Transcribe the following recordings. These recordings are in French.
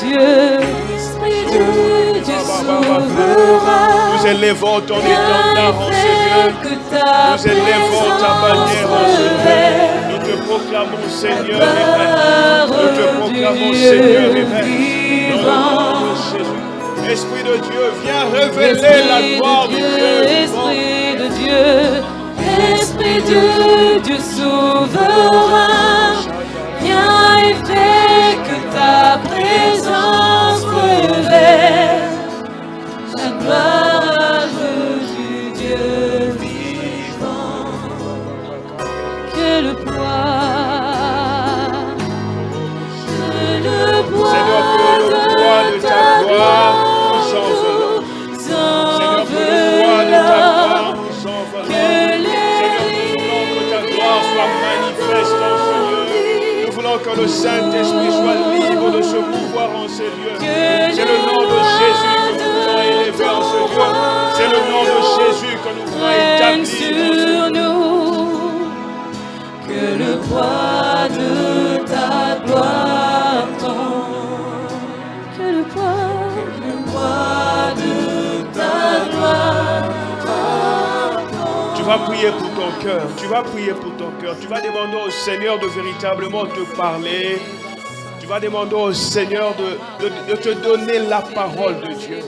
Dieu, Esprit de Dieu souverain. Nous élevons ton étendard en ce lieu. Nous élevons ta bannière en ce lieu. Nous te proclamons Seigneur et Maître. Nous te proclamons Seigneur et Maître. Dans le nom de Jésus. Esprit de Dieu, viens révéler la gloire de Dieu. Esprit de Dieu, Esprit de Dieu souverain, viens et fais que ta présence révèle la gloire du Dieu vivant. Que le poids de ta gloire nous enveloppe. Seigneur, que le poids de ta gloire nous enveloppe. Seigneur, nous voulons que ta gloire soit manifeste en ce lieu. Nous voulons que le Saint-Esprit soit libre de se mouvoir en ce lieu. C'est le nom de Jésus que nous voulons élever en ce lieu. C'est le nom de Jésus que nous voulons établir sur nous. Que le poids de ta gloire tombe. Que le poids de ta gloire tombe. Tu vas prier pour ton cœur. Tu vas prier pour ton cœur. Tu vas demander au Seigneur de véritablement te parler. Tu vas demander au Seigneur de te donner la parole de Dieu.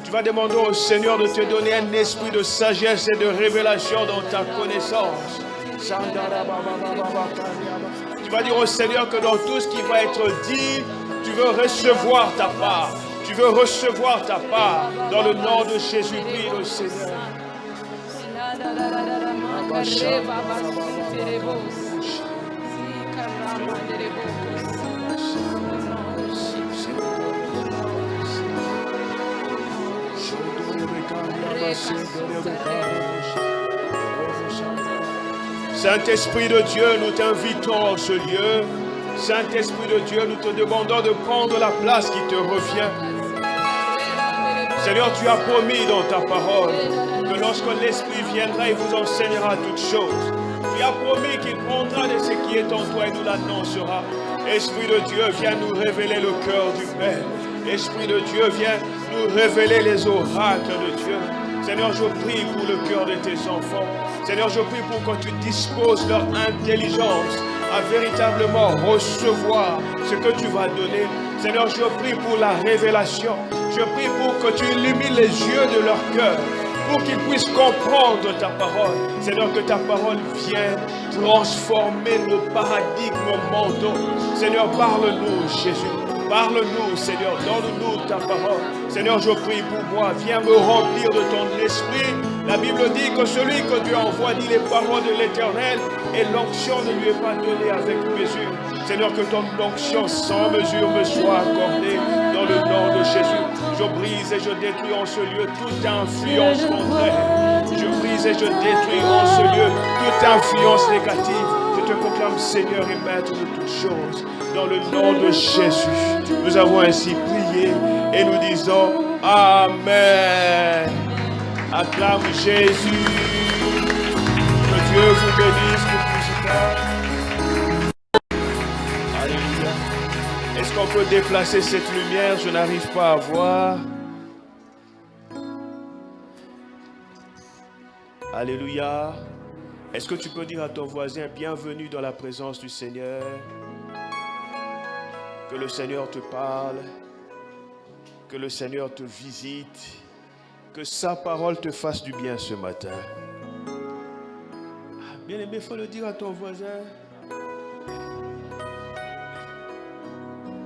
Tu vas demander au Seigneur de te donner un esprit de sagesse et de révélation dans ta connaissance. Tu vas dire au Seigneur que dans tout ce qui va être dit, tu veux recevoir ta part. Tu veux recevoir ta part dans le nom de Jésus-Christ, le Seigneur. Saint-Esprit de Dieu, nous t'invitons en ce lieu. Saint-Esprit de Dieu, nous te demandons de prendre la place qui te revient. Seigneur, tu as promis dans ta parole que lorsque l'Esprit viendra, il vous enseignera toutes choses. Tu as promis qu'il prendra de ce qui est en toi et nous l'annoncera. Esprit de Dieu, viens nous révéler le cœur du Père. Esprit de Dieu, viens nous révéler les oracles de Dieu. Seigneur, je prie pour le cœur de tes enfants. Seigneur, je prie pour que tu disposes leur intelligence à véritablement recevoir ce que tu vas donner. Seigneur, je prie pour la révélation. Je prie pour que tu illumines les yeux de leur cœur, pour qu'ils puissent comprendre ta parole. Seigneur, que ta parole vienne transformer nos paradigmes mentaux. Seigneur, parle-nous, Jésus. Parle-nous, Seigneur, donne-nous ta parole. Seigneur, je prie pour moi. Viens me remplir de ton esprit. La Bible dit que celui que Dieu envoie dit les paroles de l'Éternel et l'onction ne lui est pas donnée avec mesure. Seigneur, que ton onction sans mesure me soit accordée dans le nom de Jésus. Je brise et je détruis en ce lieu toute influence contraire. Je brise et je détruis en ce lieu toute influence négative. Je te proclame Seigneur et Maître de toutes choses. Dans le nom de Jésus, nous avons ainsi prié et nous disons Amen. Acclame Jésus. Que Dieu vous bénisse pour tout ce. Alléluia. Est-ce qu'on peut déplacer cette lumière? Je n'arrive pas à voir. Alléluia. Est-ce que tu peux dire à ton voisin, bienvenue dans la présence du Seigneur? Que le Seigneur te parle, que le Seigneur te visite, que sa parole te fasse du bien ce matin. Bien-aimé, il faut le dire à ton voisin.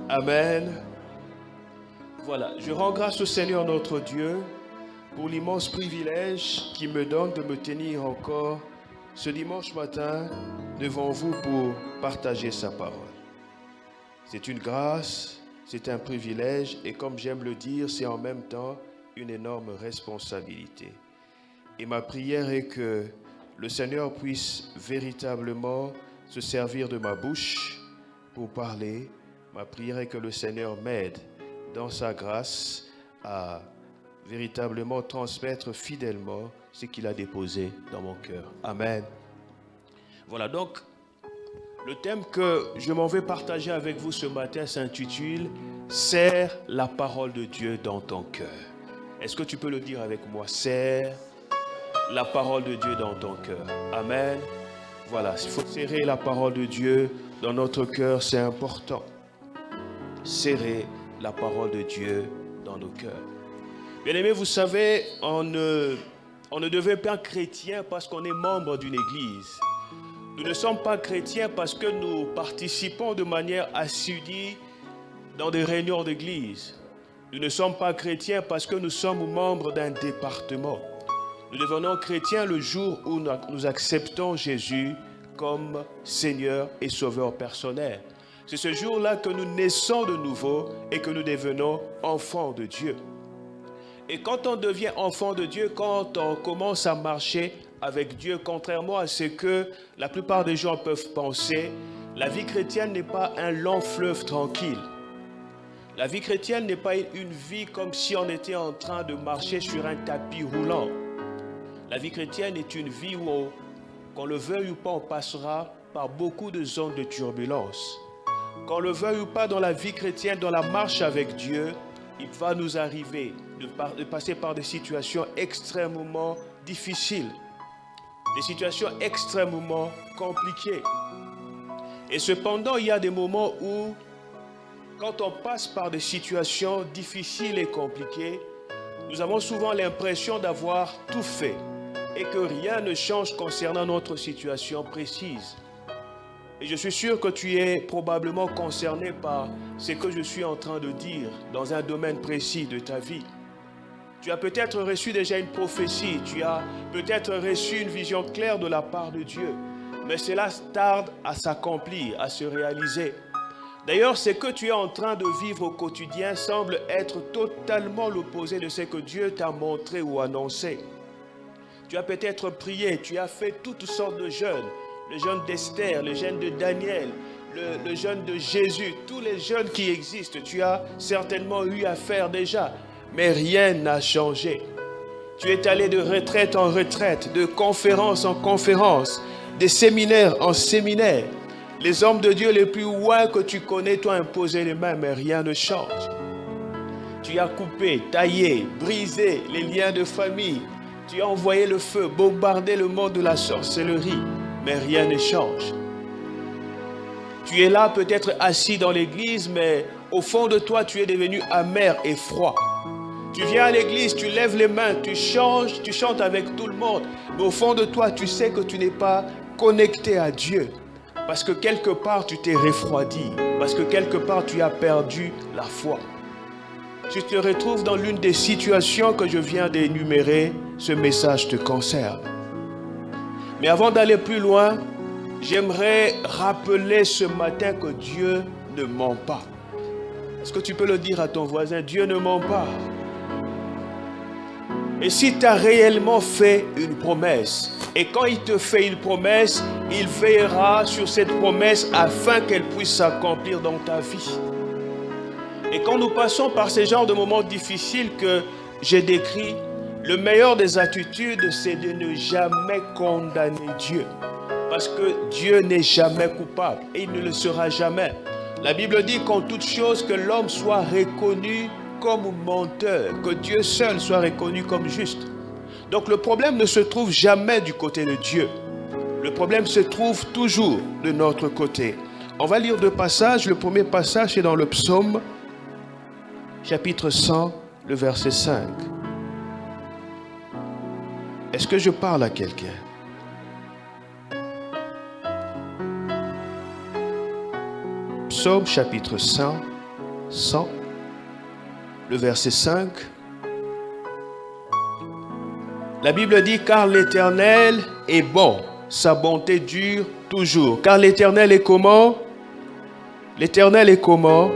Amen. Voilà, je rends grâce au Seigneur notre Dieu pour l'immense privilège qu'il me donne de me tenir encore ce dimanche matin devant vous pour partager sa parole. C'est une grâce, c'est un privilège et comme j'aime le dire, c'est en même temps une énorme responsabilité. Et ma prière est que le Seigneur puisse véritablement se servir de ma bouche pour parler. Ma prière est que le Seigneur m'aide dans sa grâce à véritablement transmettre fidèlement ce qu'il a déposé dans mon cœur. Amen. Voilà donc, le thème que je m'en vais partager avec vous ce matin s'intitule « serre la parole de Dieu dans ton cœur. Est-ce que tu peux le dire avec moi? Serre la parole de Dieu dans ton cœur. Amen. Voilà, il faut serrer la parole de Dieu dans notre cœur, c'est important. Serrer la parole de Dieu dans nos cœurs. Bien-aimés, vous savez, on ne devient pas chrétien parce qu'on est membre d'une église. Nous ne sommes pas chrétiens parce que nous participons de manière assidue dans des réunions d'église. Nous ne sommes pas chrétiens parce que nous sommes membres d'un département. Nous devenons chrétiens le jour où nous acceptons Jésus comme Seigneur et Sauveur personnel. C'est ce jour-là que nous naissons de nouveau et que nous devenons enfants de Dieu. Et quand on devient enfant de Dieu, quand on commence à marcher avec Dieu, contrairement à ce que la plupart des gens peuvent penser, la vie chrétienne n'est pas un long fleuve tranquille. La vie chrétienne n'est pas une vie comme si on était en train de marcher sur un tapis roulant. La vie chrétienne est une vie où, qu'on le veuille ou pas, on passera par beaucoup de zones de turbulence. Qu'on le veuille ou pas, dans la vie chrétienne, dans la marche avec Dieu, il va nous arriver de passer par des situations extrêmement difficiles, des situations extrêmement compliquées. Et cependant, il y a des moments où, quand on passe par des situations difficiles et compliquées, nous avons souvent l'impression d'avoir tout fait et que rien ne change concernant notre situation précise. Et je suis sûr que tu es probablement concerné par ce que je suis en train de dire dans un domaine précis de ta vie. Tu as peut-être reçu déjà une prophétie, tu as peut-être reçu une vision claire de la part de Dieu, mais cela tarde à s'accomplir, à se réaliser. D'ailleurs, ce que tu es en train de vivre au quotidien semble être totalement l'opposé de ce que Dieu t'a montré ou annoncé. Tu as peut-être prié, tu as fait toutes sortes de jeûnes, le jeûne d'Esther, le jeûne de Daniel, le jeûne de Jésus, tous les jeûnes qui existent, tu as certainement eu à faire déjà, mais rien n'a changé. Tu es allé de retraite en retraite, de conférence en conférence, de séminaire en séminaire. Les hommes de Dieu les plus loin que tu connais t'ont imposé les mains, mais rien ne change. Tu as coupé, taillé, brisé les liens de famille. Tu as envoyé le feu, bombardé le monde de la sorcellerie, mais rien ne change. Tu es là peut-être assis dans l'église, mais au fond de toi, tu es devenu amer et froid. Tu viens à l'église, tu lèves les mains, tu chantes avec tout le monde, mais au fond de toi, tu sais que tu n'es pas connecté à Dieu. Parce que quelque part, tu t'es refroidi. Parce que quelque part, tu as perdu la foi. Tu te retrouves dans l'une des situations que je viens d'énumérer. Ce message te concerne. Mais avant d'aller plus loin, j'aimerais rappeler ce matin que Dieu ne ment pas. Est-ce que tu peux le dire à ton voisin? Dieu ne ment pas. Et si tu as réellement fait une promesse, et quand il te fait une promesse, il veillera sur cette promesse afin qu'elle puisse s'accomplir dans ta vie. Et quand nous passons par ces genres de moments difficiles que j'ai décrits, le meilleur des attitudes, c'est de ne jamais condamner Dieu. Parce que Dieu n'est jamais coupable et il ne le sera jamais. La Bible dit qu'en toute chose que l'homme soit reconnu comme menteur, que Dieu seul soit reconnu comme juste. Donc le problème ne se trouve jamais du côté de Dieu. Le problème se trouve toujours de notre côté. On va lire deux passages. Le premier passage est dans le psaume, chapitre 100, le verset 5. Est-ce que je parle à quelqu'un? Psaume, chapitre 100, le verset 5. La Bible dit, car l'Éternel est bon, sa bonté dure toujours. Car l'Éternel est comment? L'Éternel est comment?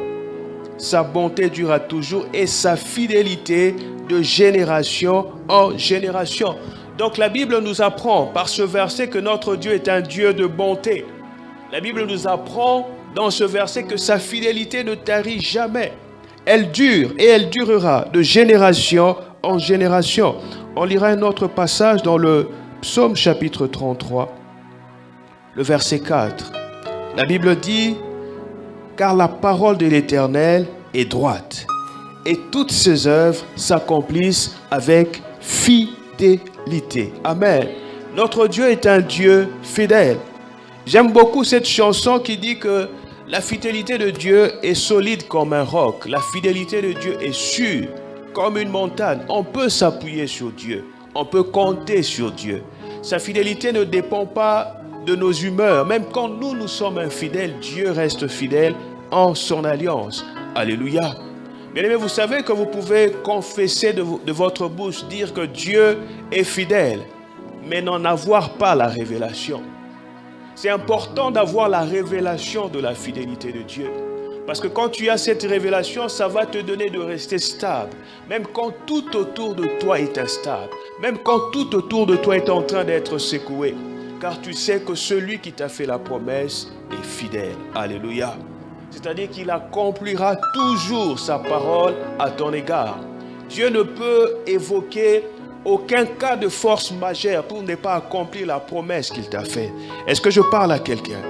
Sa bonté durera toujours et sa fidélité de génération en génération. Donc la Bible nous apprend par ce verset que notre Dieu est un Dieu de bonté. La Bible nous apprend dans ce verset que sa fidélité ne tarit jamais. Elle dure et elle durera de génération en génération. On lira un autre passage dans le psaume chapitre 33, le verset 4. La Bible dit, car la parole de l'Éternel et droite. Et toutes ses œuvres s'accomplissent avec fidélité. Amen. Notre Dieu est un Dieu fidèle. J'aime beaucoup cette chanson qui dit que la fidélité de Dieu est solide comme un roc. La fidélité de Dieu est sûre comme une montagne. On peut s'appuyer sur Dieu. On peut compter sur Dieu. Sa fidélité ne dépend pas de nos humeurs. Même quand nous sommes infidèles, Dieu reste fidèle en son alliance. Alléluia. Bien-aimés, vous savez que vous pouvez confesser de votre bouche, dire que Dieu est fidèle, mais n'en avoir pas la révélation. C'est important d'avoir la révélation de la fidélité de Dieu. Parce que quand tu as cette révélation, ça va te donner de rester stable. Même quand tout autour de toi est instable. Même quand tout autour de toi est en train d'être secoué. Car tu sais que celui qui t'a fait la promesse est fidèle. Alléluia. C'est-à-dire qu'il accomplira toujours sa parole à ton égard. Dieu ne peut évoquer aucun cas de force majeure pour ne pas accomplir la promesse qu'il t'a faite. Est-ce que je parle à quelqu'un?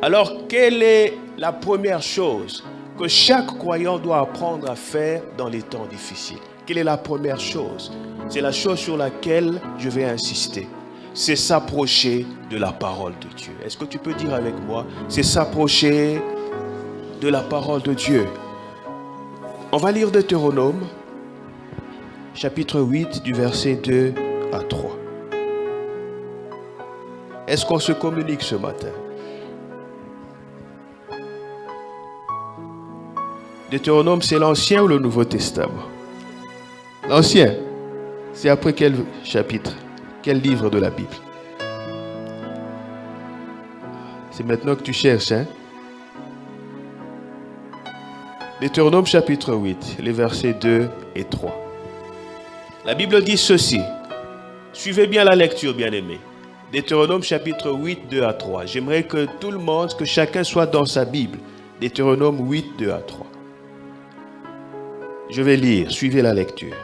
Alors, quelle est la première chose que chaque croyant doit apprendre à faire dans les temps difficiles? Quelle est la première chose? C'est la chose sur laquelle je vais insister. C'est s'approcher de la parole de Dieu. Est-ce que tu peux dire avec moi? C'est s'approcher de la parole de Dieu. On va lire Deutéronome, chapitre 8, du verset 2 à 3. Est-ce qu'on se communique ce matin? Deutéronome, c'est l'Ancien ou le Nouveau Testament? L'Ancien. C'est après quel chapitre? Quel livre de la Bible? C'est maintenant que tu cherches, hein? Deutéronome chapitre 8, les versets 2 et 3. La Bible dit ceci. Suivez bien la lecture, bien-aimés. Deutéronome chapitre 8, 2 à 3. J'aimerais que tout le monde, que chacun soit dans sa Bible. Deutéronome 8, 2 à 3. Je vais lire, suivez la lecture.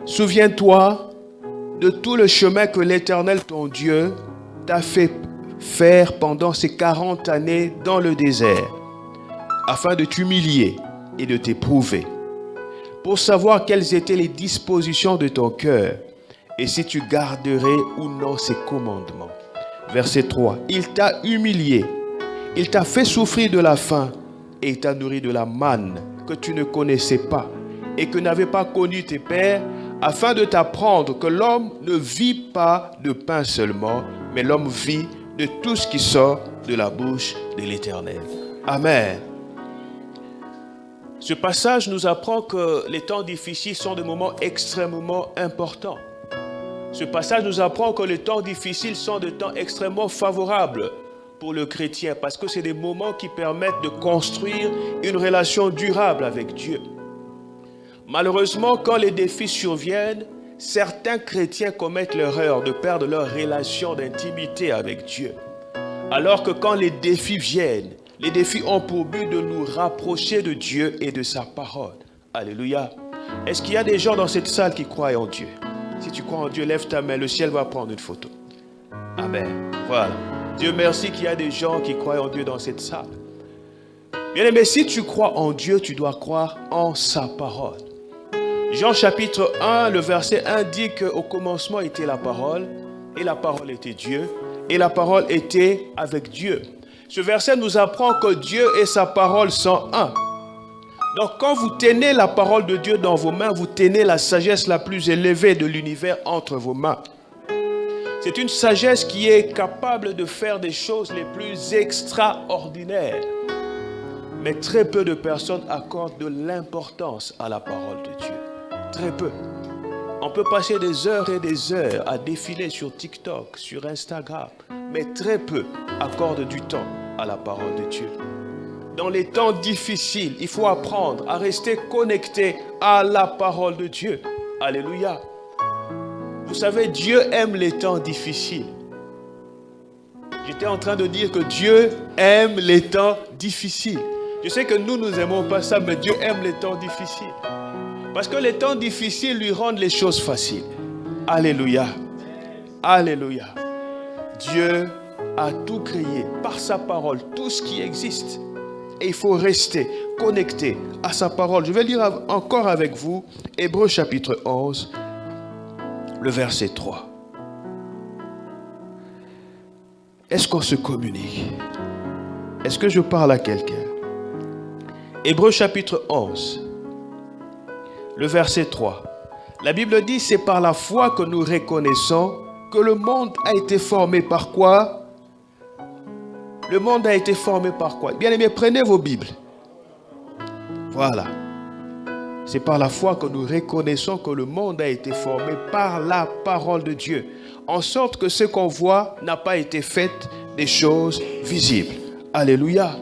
Souviens-toi de tout le chemin que l'Éternel, ton Dieu, t'a fait faire pendant ces 40 années dans le désert, afin de t'humilier et de t'éprouver, pour savoir quelles étaient les dispositions de ton cœur, et si tu garderais ou non ses commandements. Verset 3. Il t'a humilié, il t'a fait souffrir de la faim, et il t'a nourri de la manne que tu ne connaissais pas, et que n'avaient pas connu tes pères, afin de t'apprendre que l'homme ne vit pas de pain seulement, mais l'homme vit de tout ce qui sort de la bouche de l'Éternel. Amen. Ce passage nous apprend que les temps difficiles sont des moments extrêmement importants. Ce passage nous apprend que les temps difficiles sont des temps extrêmement favorables pour le chrétien, parce que c'est des moments qui permettent de construire une relation durable avec Dieu. Malheureusement, quand les défis surviennent, certains chrétiens commettent l'erreur de perdre leur relation d'intimité avec Dieu. Alors que quand les défis viennent, les défis ont pour but de nous rapprocher de Dieu et de sa parole. Alléluia. Est-ce qu'il y a des gens dans cette salle qui croient en Dieu? Si tu crois en Dieu, lève ta main, le ciel va prendre une photo. Amen. Voilà. Dieu merci qu'il y a des gens qui croient en Dieu dans cette salle. Bien-aimé, si tu crois en Dieu, tu dois croire en sa parole. Jean chapitre 1, le verset 1 dit qu'au commencement était la parole, et la parole était Dieu, et la parole était avec Dieu. Ce verset nous apprend que Dieu et sa parole sont un. Donc quand vous tenez la parole de Dieu dans vos mains, vous tenez la sagesse la plus élevée de l'univers entre vos mains. C'est une sagesse qui est capable de faire des choses les plus extraordinaires. Mais très peu de personnes accordent de l'importance à la parole de Dieu. Très peu. On peut passer des heures et des heures à défiler sur TikTok, sur Instagram, mais très peu accordent du temps à la parole de Dieu. Dans les temps difficiles, il faut apprendre à rester connecté à la parole de Dieu. Alléluia. Vous savez, Dieu aime les temps difficiles. J'étais en train de dire que Dieu aime les temps difficiles. Je sais que nous n'aimons pas ça, mais Dieu aime les temps difficiles. Parce que les temps difficiles lui rendent les choses faciles. Alléluia. Alléluia. Dieu a tout créé par sa parole, tout ce qui existe. Et il faut rester connecté à sa parole. Je vais lire encore avec vous Hébreux chapitre 11, le verset 3. Est-ce qu'on se communique? Est-ce que je parle à quelqu'un? Hébreux chapitre 11, le verset 3. La Bible dit, c'est par la foi que nous reconnaissons que le monde a été formé par quoi? Le monde a été formé par quoi? Bien-aimés, prenez vos Bibles. Voilà. C'est par la foi que nous reconnaissons que le monde a été formé par la parole de Dieu. En sorte que ce qu'on voit n'a pas été fait des choses visibles. Alléluia.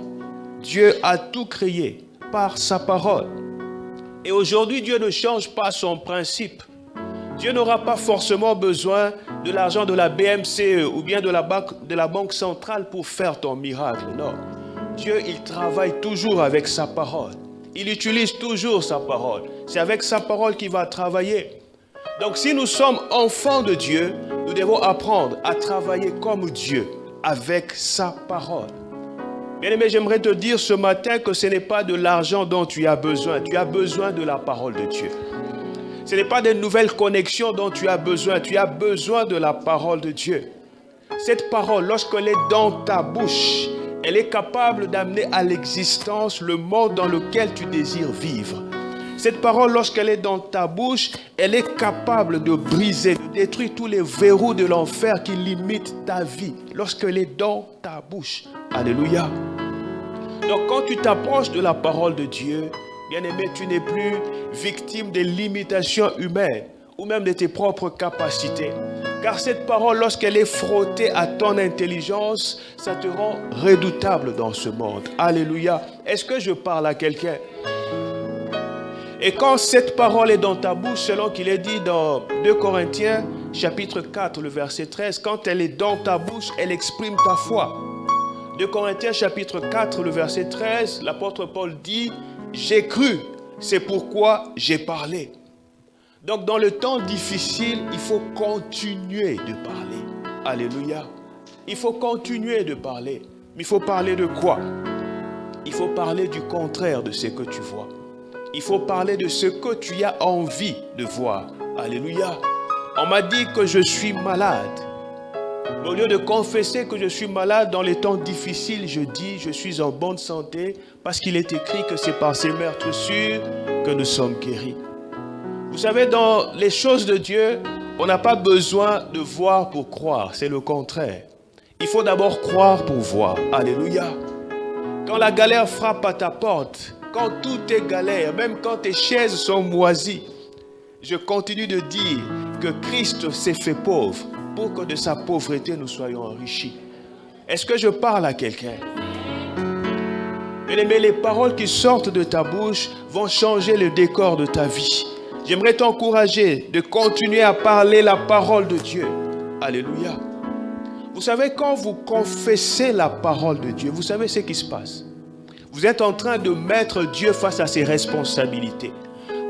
Dieu a tout créé par sa parole. Et aujourd'hui, Dieu ne change pas son principe. Dieu n'aura pas forcément besoin de l'argent de la BMCE ou bien de la Banque centrale pour faire ton miracle. Non. Dieu, il travaille toujours avec sa parole. Il utilise toujours sa parole. C'est avec sa parole qu'il va travailler. Donc si nous sommes enfants de Dieu, nous devons apprendre à travailler comme Dieu, avec sa parole. Bien-aimé, j'aimerais te dire ce matin que ce n'est pas de l'argent dont tu as besoin. Tu as besoin de la parole de Dieu. Ce n'est pas des nouvelles connexions dont tu as besoin. Tu as besoin de la parole de Dieu. Cette parole, lorsqu'elle est dans ta bouche, elle est capable d'amener à l'existence le monde dans lequel tu désires vivre. Cette parole, lorsqu'elle est dans ta bouche, elle est capable de briser, de détruire tous les verrous de l'enfer qui limitent ta vie. Lorsqu'elle est dans ta bouche. Alléluia. Donc quand tu t'approches de la parole de Dieu, bien-aimé, tu n'es plus victime des limitations humaines ou même de tes propres capacités. Car cette parole, lorsqu'elle est frottée à ton intelligence, ça te rend redoutable dans ce monde. Alléluia. Est-ce que je parle à quelqu'un? Et quand cette parole est dans ta bouche, selon qu'il est dit dans 2 Corinthiens, chapitre 4, le verset 13, quand elle est dans ta bouche, elle exprime ta foi. 2 Corinthiens, chapitre 4, le verset 13, l'apôtre Paul dit, « J'ai cru, c'est pourquoi j'ai parlé. » Donc, dans le temps difficile, il faut continuer de parler. Alléluia. Il faut continuer de parler. Mais il faut parler de quoi? Il faut parler du contraire de ce que tu vois. Il faut parler de ce que tu as envie de voir. Alléluia. On m'a dit que je suis malade. Au lieu de confesser que je suis malade dans les temps difficiles, je dis je suis en bonne santé parce qu'il est écrit que c'est par ses meurtres sûrs que nous sommes guéris. Vous savez, dans les choses de Dieu, on n'a pas besoin de voir pour croire, c'est le contraire. Il faut d'abord croire pour voir. Alléluia. Quand la galère frappe à ta porte, quand tout est galère, même quand tes chaises sont moisies, je continue de dire que Christ s'est fait pauvre pour que de sa pauvreté nous soyons enrichis. Est-ce que je parle à quelqu'un? Bien-aimé, les paroles qui sortent de ta bouche vont changer le décor de ta vie. J'aimerais t'encourager de continuer à parler la parole de Dieu. Alléluia. Vous savez, quand vous confessez la parole de Dieu, vous savez ce qui se passe. Vous êtes en train de mettre Dieu face à ses responsabilités.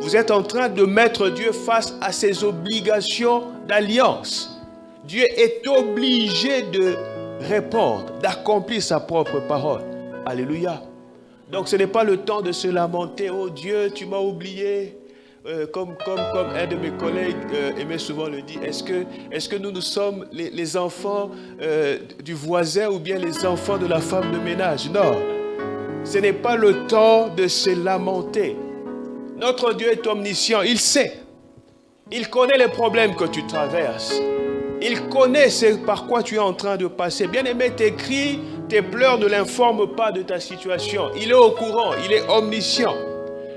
Vous êtes en train de mettre Dieu face à ses obligations d'alliance. Dieu est obligé de répondre, d'accomplir sa propre parole. Alléluia. Donc ce n'est pas le temps de se lamenter. Oh Dieu, tu m'as oublié. Comme un de mes collègues aimait souvent le dire, est-ce que nous sommes les enfants du voisin ou bien les enfants de la femme de ménage? Non, ce n'est pas le temps de se lamenter. Notre Dieu est omniscient, il sait. Il connaît les problèmes que tu traverses. Il connaît ce par quoi tu es en train de passer. Bien-aimé, tes cris, tes pleurs ne l'informent pas de ta situation. Il est au courant, il est omniscient.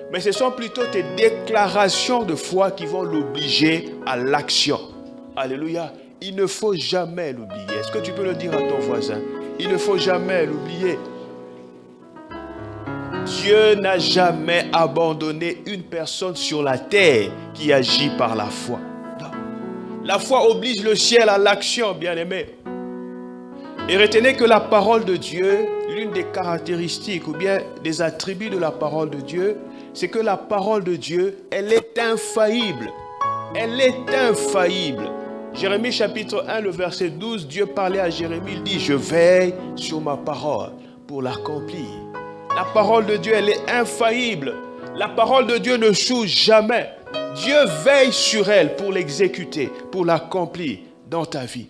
Mais ce sont plutôt tes déclarations de foi qui vont l'obliger à l'action. Alléluia. Il ne faut jamais l'oublier. Est-ce que tu peux le dire à ton voisin? Il ne faut jamais l'oublier. Dieu n'a jamais abandonné une personne sur la terre qui agit par la foi. Non. La foi oblige le ciel à l'action, bien-aimé. Et retenez que la parole de Dieu, l'une des caractéristiques ou bien des attributs de la parole de Dieu, c'est que la parole de Dieu, elle est infaillible. Elle est infaillible. Jérémie chapitre 1, le verset 12, Dieu parlait à Jérémie, il dit « Je veille sur ma parole pour l'accomplir. » La parole de Dieu, elle est infaillible. La parole de Dieu ne choue jamais. Dieu veille sur elle pour l'exécuter, pour l'accomplir dans ta vie.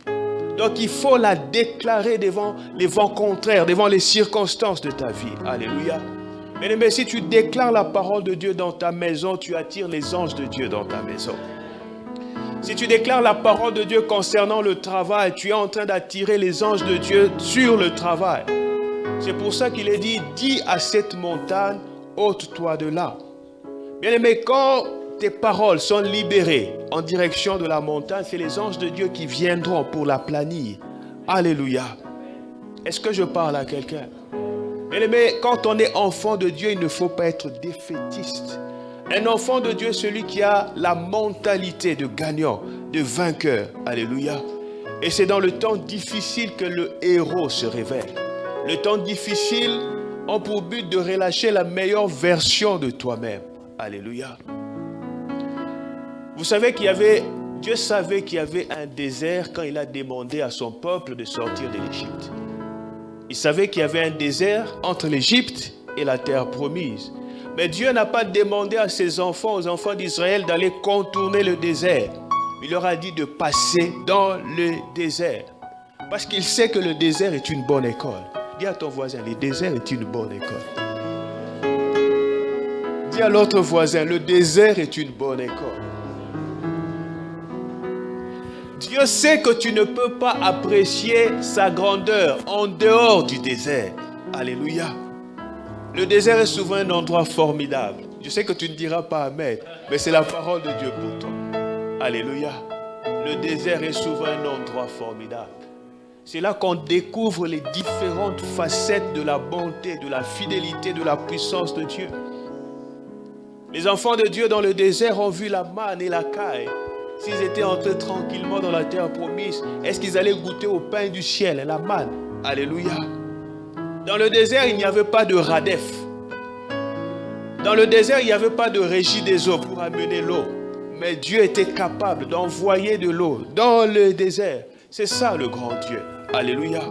Donc il faut la déclarer devant les vents contraires, devant les circonstances de ta vie. Alléluia. Mais si tu déclares la parole de Dieu dans ta maison, tu attires les anges de Dieu dans ta maison. Si tu déclares la parole de Dieu concernant le travail, tu es en train d'attirer les anges de Dieu sur le travail. C'est pour ça qu'il est dit, dis à cette montagne, ôte-toi de là. Bien-aimé, quand tes paroles sont libérées en direction de la montagne, c'est les anges de Dieu qui viendront pour la planir. Alléluia. Est-ce que je parle à quelqu'un? Bien-aimé, quand on est enfant de Dieu, il ne faut pas être défaitiste. Un enfant de Dieu est celui qui a la mentalité de gagnant, de vainqueur. Alléluia. Et c'est dans le temps difficile que le héros se révèle. Le temps difficile ont pour but de relâcher la meilleure version de toi-même. Alléluia. Vous savez Dieu savait qu'il y avait un désert quand il a demandé à son peuple de sortir de l'Égypte. Il savait qu'il y avait un désert entre l'Égypte et la terre promise. Mais Dieu n'a pas demandé à ses enfants, aux enfants d'Israël, d'aller contourner le désert. Il leur a dit de passer dans le désert. Parce qu'il sait que le désert est une bonne école. Dis à ton voisin, le désert est une bonne école. Dis à l'autre voisin, le désert est une bonne école. Dieu sait que tu ne peux pas apprécier sa grandeur en dehors du désert. Alléluia. Le désert est souvent un endroit formidable. Je sais que tu ne diras pas amen, mais c'est la parole de Dieu pour toi. Alléluia. Le désert est souvent un endroit formidable. C'est là qu'on découvre les différentes facettes de la bonté, de la fidélité, de la puissance de Dieu. Les enfants de Dieu dans le désert ont vu la manne et la caille. S'ils étaient entrés tranquillement dans la terre promise, est-ce qu'ils allaient goûter au pain du ciel, la manne? Alléluia. Dans le désert, il n'y avait pas de radef. Dans le désert, il n'y avait pas de régie des eaux pour amener l'eau. Mais Dieu était capable d'envoyer de l'eau dans le désert. C'est ça le grand Dieu. Alléluia.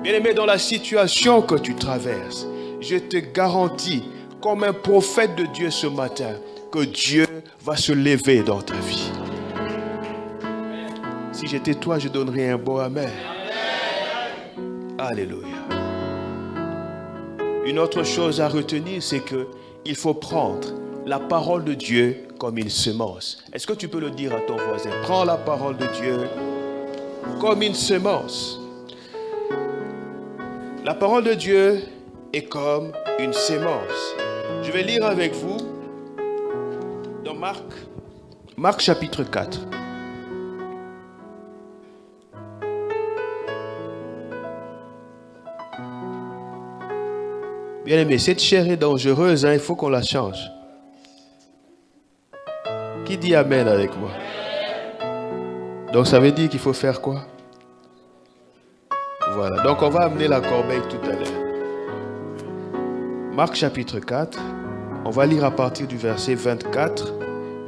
Bien-aimé, dans la situation que tu traverses, je te garantis, comme un prophète de Dieu ce matin, que Dieu va se lever dans ta vie. Si j'étais toi, je donnerais un beau amen. Alléluia. Une autre chose à retenir, c'est qu'il faut prendre la parole de Dieu comme une semence. Est-ce que tu peux le dire à ton voisin? Prends la parole de Dieu comme une semence. La parole de Dieu est comme une semence. Je vais lire avec vous dans Marc chapitre 4. Bien aimé, cette chair est dangereuse, il faut qu'on la change. Qui dit amen avec moi? Donc ça veut dire qu'il faut faire quoi? Voilà, donc on va amener la corbeille tout à l'heure. Marc chapitre 4, on va lire à partir du verset 24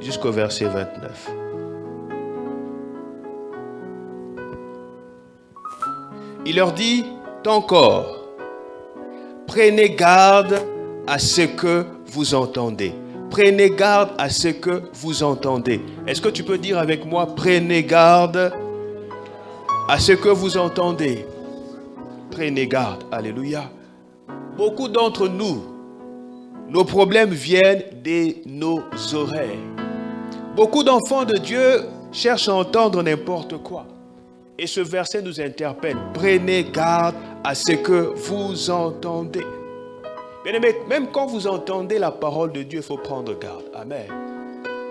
jusqu'au verset 29. Il leur dit encore, prenez garde à ce que vous entendez. Prenez garde à ce que vous entendez. Est-ce que tu peux dire avec moi, prenez garde à ce que vous entendez? Prenez garde. Alléluia. Beaucoup d'entre nous, nos problèmes viennent de nos oreilles. Beaucoup d'enfants de Dieu cherchent à entendre n'importe quoi. Et ce verset nous interpelle. Prenez garde à ce que vous entendez. Bien-aimés, même quand vous entendez la parole de Dieu, il faut prendre garde. Amen.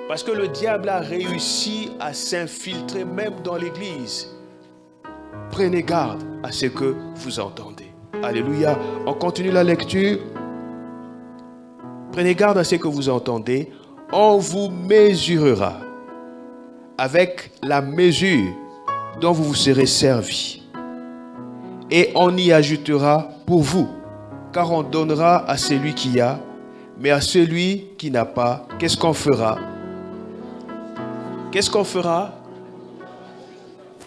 Parce que le diable a réussi à s'infiltrer même dans l'église. Prenez garde à ce que vous entendez. Alléluia. On continue la lecture. Prenez garde à ce que vous entendez. On vous mesurera avec la mesure dont vous vous serez servi. Et on y ajoutera pour vous. Car on donnera à celui qui a, mais à celui qui n'a pas, qu'est-ce qu'on fera? Qu'est-ce qu'on fera?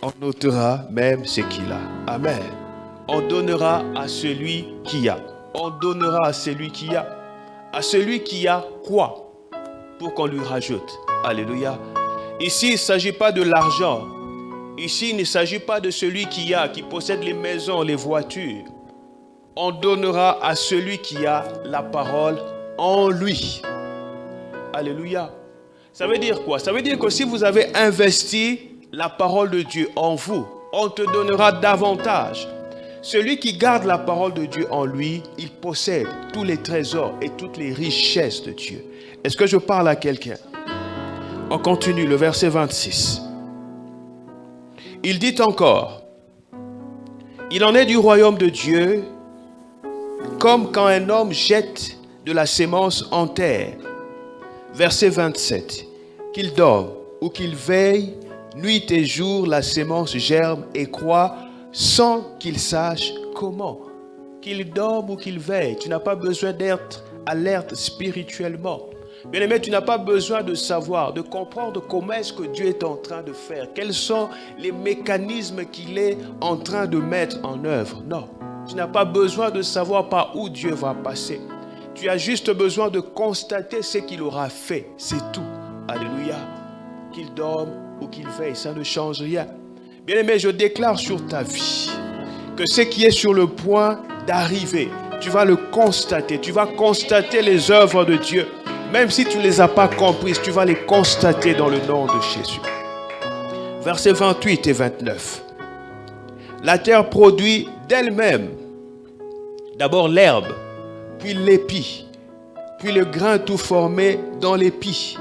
On notera même ce qu'il a. Amen. On donnera à celui qui a. on donnera à celui qui a. À celui qui a quoi? Pour qu'on lui rajoute. Alléluia. Ici, il ne s'agit pas de l'argent. Ici, il ne s'agit pas de celui qui a, qui possède les maisons, les voitures. On donnera à celui qui a la parole en lui. Alléluia. Ça veut dire quoi? Ça veut dire que si vous avez investi la parole de Dieu en vous, on te donnera davantage. Celui qui garde la parole de Dieu en lui, il possède tous les trésors et toutes les richesses de Dieu. Est-ce que je parle à quelqu'un? On continue, le verset 26. Il dit encore, il en est du royaume de Dieu, comme quand un homme jette de la sémence en terre. Verset 27. Qu'il dorme ou qu'il veille, nuit et jour, la sémence germe et croît sans qu'il sache comment. Qu'il dorme ou qu'il veille, tu n'as pas besoin d'être alerte spirituellement. Bien-aimé, tu n'as pas besoin de savoir, de comprendre comment est-ce que Dieu est en train de faire. Quels sont les mécanismes qu'il est en train de mettre en œuvre. Non, tu n'as pas besoin de savoir par où Dieu va passer. Tu as juste besoin de constater ce qu'il aura fait. C'est tout. Alléluia. Qu'il dorme ou qu'il veille, ça ne change rien. Bien-aimé, je déclare sur ta vie que ce qui est sur le point d'arriver, tu vas le constater. Tu vas constater les œuvres de Dieu. Même si tu ne les as pas comprises, tu vas les constater dans le nom de Jésus. Versets 28 et 29. La terre produit d'elle-même d'abord l'herbe, puis l'épi, puis le grain tout formé dans l'épi.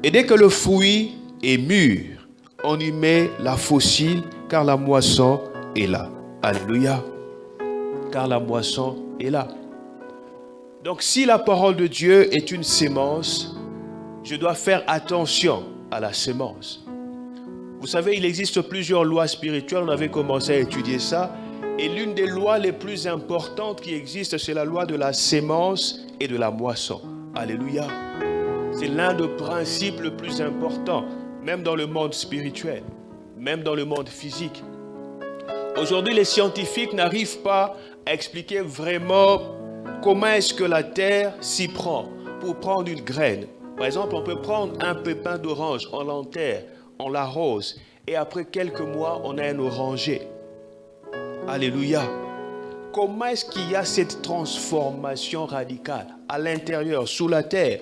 Et dès que le fruit est mûr, on y met la faucille, car la moisson est là. Alléluia. Car la moisson est là. Donc si la parole de Dieu est une sémence, je dois faire attention à la sémence. Vous savez, il existe plusieurs lois spirituelles, on avait commencé à étudier ça, et l'une des lois les plus importantes qui existent, c'est la loi de la sémence et de la moisson. Alléluia. C'est l'un des principes les plus importants, même dans le monde spirituel, même dans le monde physique. Aujourd'hui, les scientifiques n'arrivent pas à expliquer vraiment comment est-ce que la terre s'y prend pour prendre une graine. Par exemple, on peut prendre un pépin d'orange, on l'enterre, on l'arrose, et après quelques mois, on a un oranger. Alléluia. Comment est-ce qu'il y a cette transformation radicale à l'intérieur, sous la terre?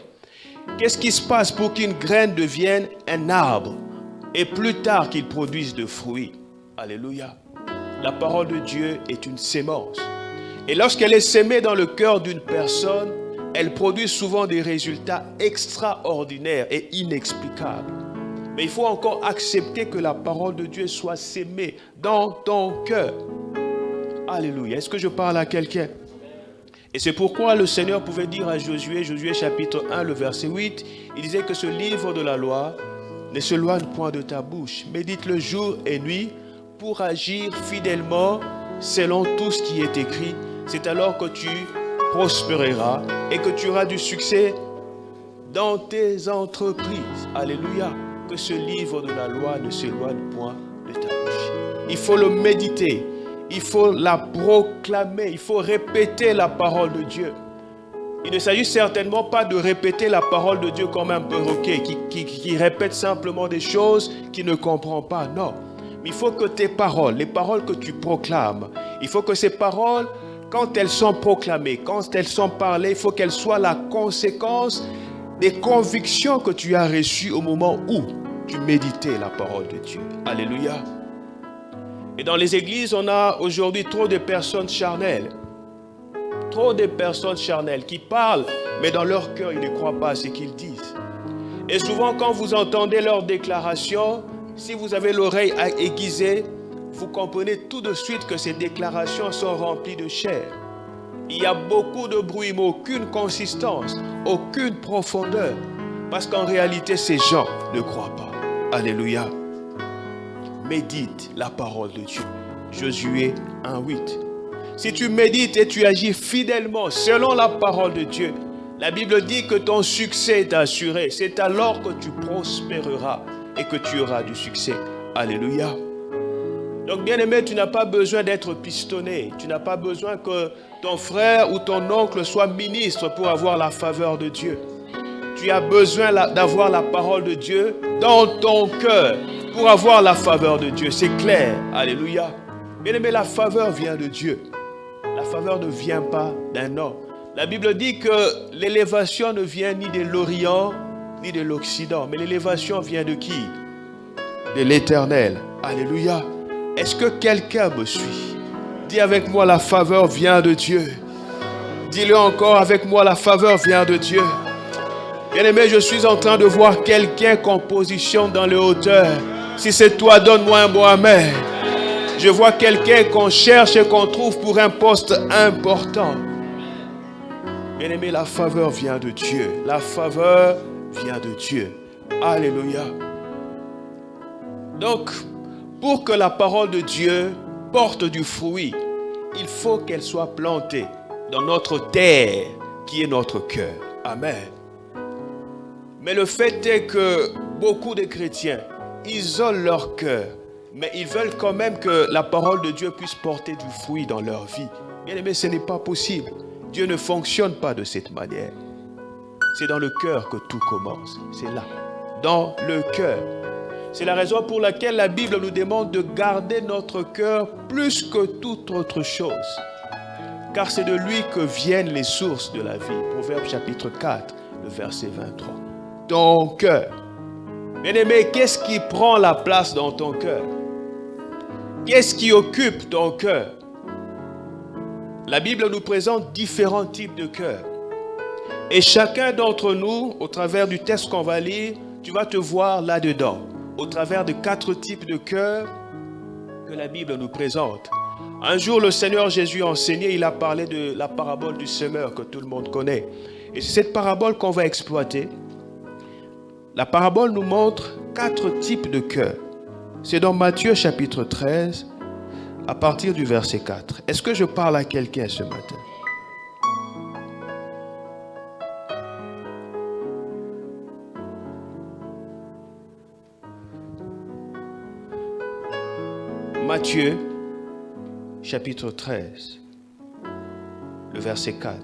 Qu'est-ce qui se passe pour qu'une graine devienne un arbre et plus tard qu'il produise de fruits? Alléluia. La parole de Dieu est une sémence. Et lorsqu'elle est sémée dans le cœur d'une personne, elle produit souvent des résultats extraordinaires et inexplicables. Mais il faut encore accepter que la parole de Dieu soit sémée dans ton cœur. Alléluia. Est-ce que je parle à quelqu'un? Et c'est pourquoi le Seigneur pouvait dire à Josué, Josué chapitre 1, le verset 8, il disait que ce livre de la loi ne s'éloigne point de ta bouche. Médite-le jour et nuit pour agir fidèlement selon tout ce qui est écrit. C'est alors que tu prospéreras et que tu auras du succès dans tes entreprises. Alléluia. Que ce livre de la loi ne s'éloigne point de ta bouche. Il faut le méditer. Il faut la proclamer. Il faut répéter la parole de Dieu. Il ne s'agit certainement pas de répéter la parole de Dieu comme un perroquet qui répète simplement des choses qu'il ne comprend pas. Non. Mais il faut que tes paroles, les paroles que tu proclames, il faut que ces paroles, quand elles sont proclamées, quand elles sont parlées, il faut qu'elles soient la conséquence des convictions que tu as reçues au moment où tu méditais la parole de Dieu. Alléluia. Et dans les églises, on a aujourd'hui trop de personnes charnelles. Trop de personnes charnelles qui parlent, mais dans leur cœur, ils ne croient pas à ce qu'ils disent. Et souvent, quand vous entendez leurs déclarations, si vous avez l'oreille aiguisée, vous comprenez tout de suite que ces déclarations sont remplies de chair. Il y a beaucoup de bruit, mais aucune consistance, aucune profondeur. Parce qu'en réalité, ces gens ne croient pas. Alléluia. Médite la parole de Dieu. Josué 1:8. Si tu médites et tu agis fidèlement selon la parole de Dieu, la Bible dit que ton succès est assuré. C'est alors que tu prospéreras et que tu auras du succès. Alléluia. Donc, bien-aimé, tu n'as pas besoin d'être pistonné. Tu n'as pas besoin que ton frère ou ton oncle soit ministre pour avoir la faveur de Dieu. Tu as besoin d'avoir la parole de Dieu dans ton cœur pour avoir la faveur de Dieu. C'est clair. Alléluia. Bien-aimé, la faveur vient de Dieu. La faveur ne vient pas d'un homme. La Bible dit que l'élévation ne vient ni de l'Orient ni de l'Occident. Mais l'élévation vient de qui? De l'Éternel. Alléluia. Est-ce que quelqu'un me suit? Dis avec moi, la faveur vient de Dieu. Dis-le encore avec moi, la faveur vient de Dieu. Bien-aimé, je suis en train de voir quelqu'un qu'on positionne dans les hauteurs. Si c'est toi, donne-moi un bon amen. Je vois quelqu'un qu'on cherche et qu'on trouve pour un poste important. Bien-aimé, la faveur vient de Dieu. La faveur vient de Dieu. Alléluia. Donc, pour que la parole de Dieu porte du fruit, il faut qu'elle soit plantée dans notre terre qui est notre cœur. Amen. Mais le fait est que beaucoup de chrétiens isolent leur cœur, mais ils veulent quand même que la parole de Dieu puisse porter du fruit dans leur vie. Bien aimé, ce n'est pas possible. Dieu ne fonctionne pas de cette manière. C'est dans le cœur que tout commence. C'est là, dans le cœur. C'est la raison pour laquelle la Bible nous demande de garder notre cœur plus que toute autre chose. Car c'est de lui que viennent les sources de la vie. Proverbe chapitre 4, le verset 23. Ton cœur. Bien-aimé, qu'est-ce qui prend la place dans ton cœur? Qu'est-ce qui occupe ton cœur? La Bible nous présente différents types de cœurs. Et chacun d'entre nous, au travers du texte qu'on va lire, tu vas te voir là-dedans. Au travers de 4 types de cœurs que la Bible nous présente. Un jour, le Seigneur Jésus enseignait, il a parlé de la parabole du semeur que tout le monde connaît. Et c'est cette parabole qu'on va exploiter. La parabole nous montre 4 types de cœurs. C'est dans Matthieu chapitre 13, à partir du verset 4. Est-ce que je parle à quelqu'un ce matin? Matthieu, chapitre 13, le verset 4.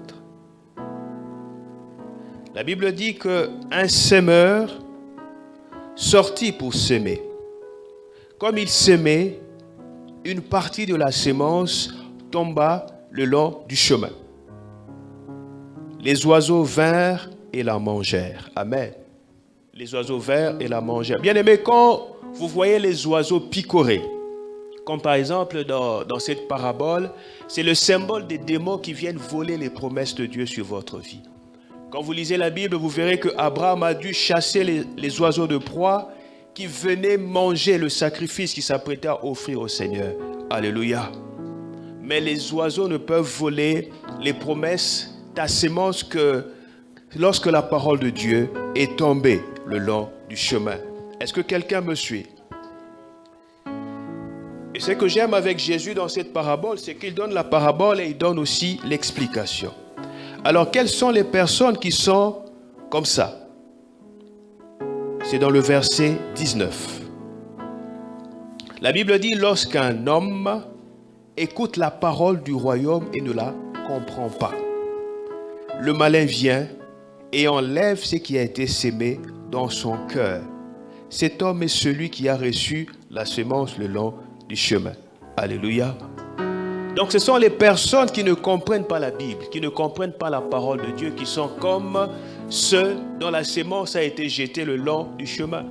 La Bible dit qu'un semeur sortit pour semer. Comme il semait, une partie de la sémence tomba le long du chemin. Les oiseaux vinrent et la mangèrent. Amen. Les oiseaux vinrent et la mangèrent. Bien aimé, quand vous voyez les oiseaux picorer, comme par exemple dans cette parabole, c'est le symbole des démons qui viennent voler les promesses de Dieu sur votre vie. Quand vous lisez la Bible, vous verrez que Abraham a dû chasser les oiseaux de proie qui venaient manger le sacrifice qu'il s'apprêtait à offrir au Seigneur. Alléluia. Mais les oiseaux ne peuvent voler les promesses, ta sémence, que lorsque la parole de Dieu est tombée le long du chemin. Est-ce que quelqu'un me suit? Et ce que j'aime avec Jésus dans cette parabole, c'est qu'il donne la parabole et il donne aussi l'explication. Alors, quelles sont les personnes qui sont comme ça? C'est dans le verset 19. La Bible dit, lorsqu'un homme écoute la parole du royaume et ne la comprend pas, le malin vient et enlève ce qui a été sémé dans son cœur. Cet homme est celui qui a reçu la semence le long du chemin. Alléluia. Donc ce sont les personnes qui ne comprennent pas la Bible, qui ne comprennent pas la parole de Dieu, qui sont comme ceux dont la sémence a été jetée le long du chemin.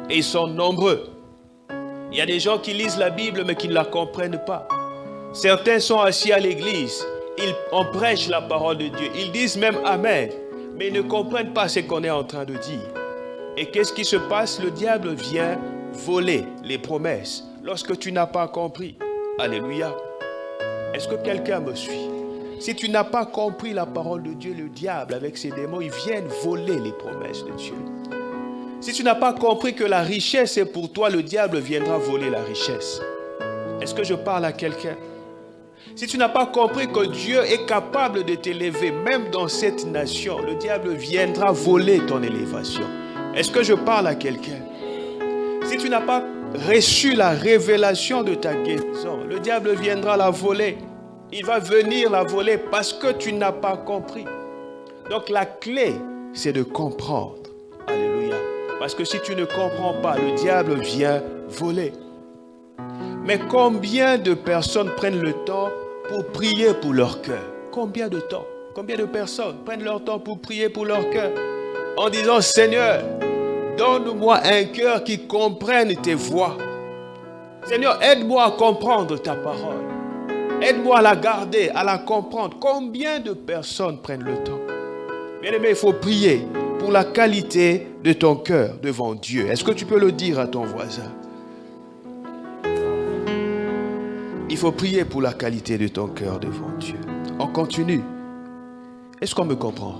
Et ils sont nombreux. Il y a des gens qui lisent la Bible mais qui ne la comprennent pas. Certains sont assis à l'église, on prêche la parole de Dieu, ils disent même Amen, mais ils ne comprennent pas ce qu'on est en train de dire. Et qu'est-ce qui se passe? Le diable vient voler les promesses lorsque tu n'as pas compris. Alléluia. Est-ce que quelqu'un me suit? Si tu n'as pas compris la parole de Dieu, le diable avec ses démons, ils viennent voler les promesses de Dieu. Si tu n'as pas compris que la richesse est pour toi, le diable viendra voler la richesse. Est-ce que je parle à quelqu'un? Si tu n'as pas compris que Dieu est capable de t'élever, même dans cette nation, le diable viendra voler ton élévation. Est-ce que je parle à quelqu'un? Si tu n'as pas reçu la révélation de ta guérison, le diable viendra la voler. Il va venir la voler parce que tu n'as pas compris. Donc la clé, c'est de comprendre. Alléluia. Parce que si tu ne comprends pas, le diable vient voler. Mais combien de personnes prennent le temps pour prier pour leur cœur? Combien de temps? Combien de personnes prennent leur temps pour prier pour leur cœur? En disant, Seigneur, donne-moi un cœur qui comprenne tes voies. Seigneur, aide-moi à comprendre ta parole. Aide-moi à la garder, à la comprendre. Combien de personnes prennent le temps? Bien-aimé, il faut prier pour la qualité de ton cœur devant Dieu. Est-ce que tu peux le dire à ton voisin? Il faut prier pour la qualité de ton cœur devant Dieu. On continue. Est-ce qu'on me comprend?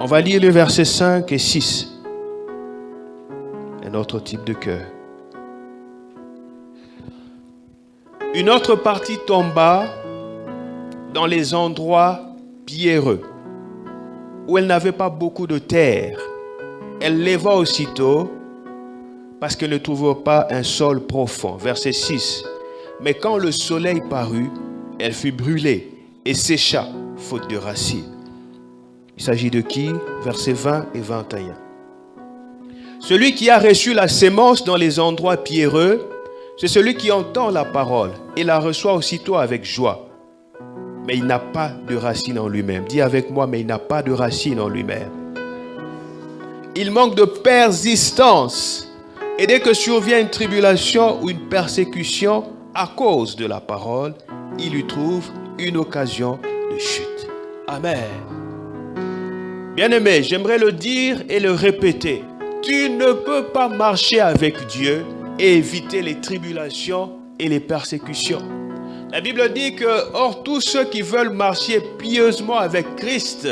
On va lire les versets 5 et 6. Un autre type de cœur. Une autre partie tomba dans les endroits pierreux, où elle n'avait pas beaucoup de terre. Elle leva aussitôt, parce qu'elle ne trouvait pas un sol profond. Verset 6. Mais quand le soleil parut, elle fut brûlée et sécha, faute de racines. Il s'agit de qui? Versets 20 et 21. Celui qui a reçu la sémence dans les endroits pierreux, c'est celui qui entend la parole et la reçoit aussitôt avec joie. Mais il n'a pas de racine en lui-même. Dis avec moi, mais il n'a pas de racine en lui-même. Il manque de persistance. Et dès que survient une tribulation ou une persécution à cause de la parole, il lui trouve une occasion de chute. Amen. Bien-aimé, j'aimerais le dire et le répéter. Tu ne peux pas marcher avec Dieu et éviter les tribulations et les persécutions. La Bible dit que, or, tous ceux qui veulent marcher pieusement avec Christ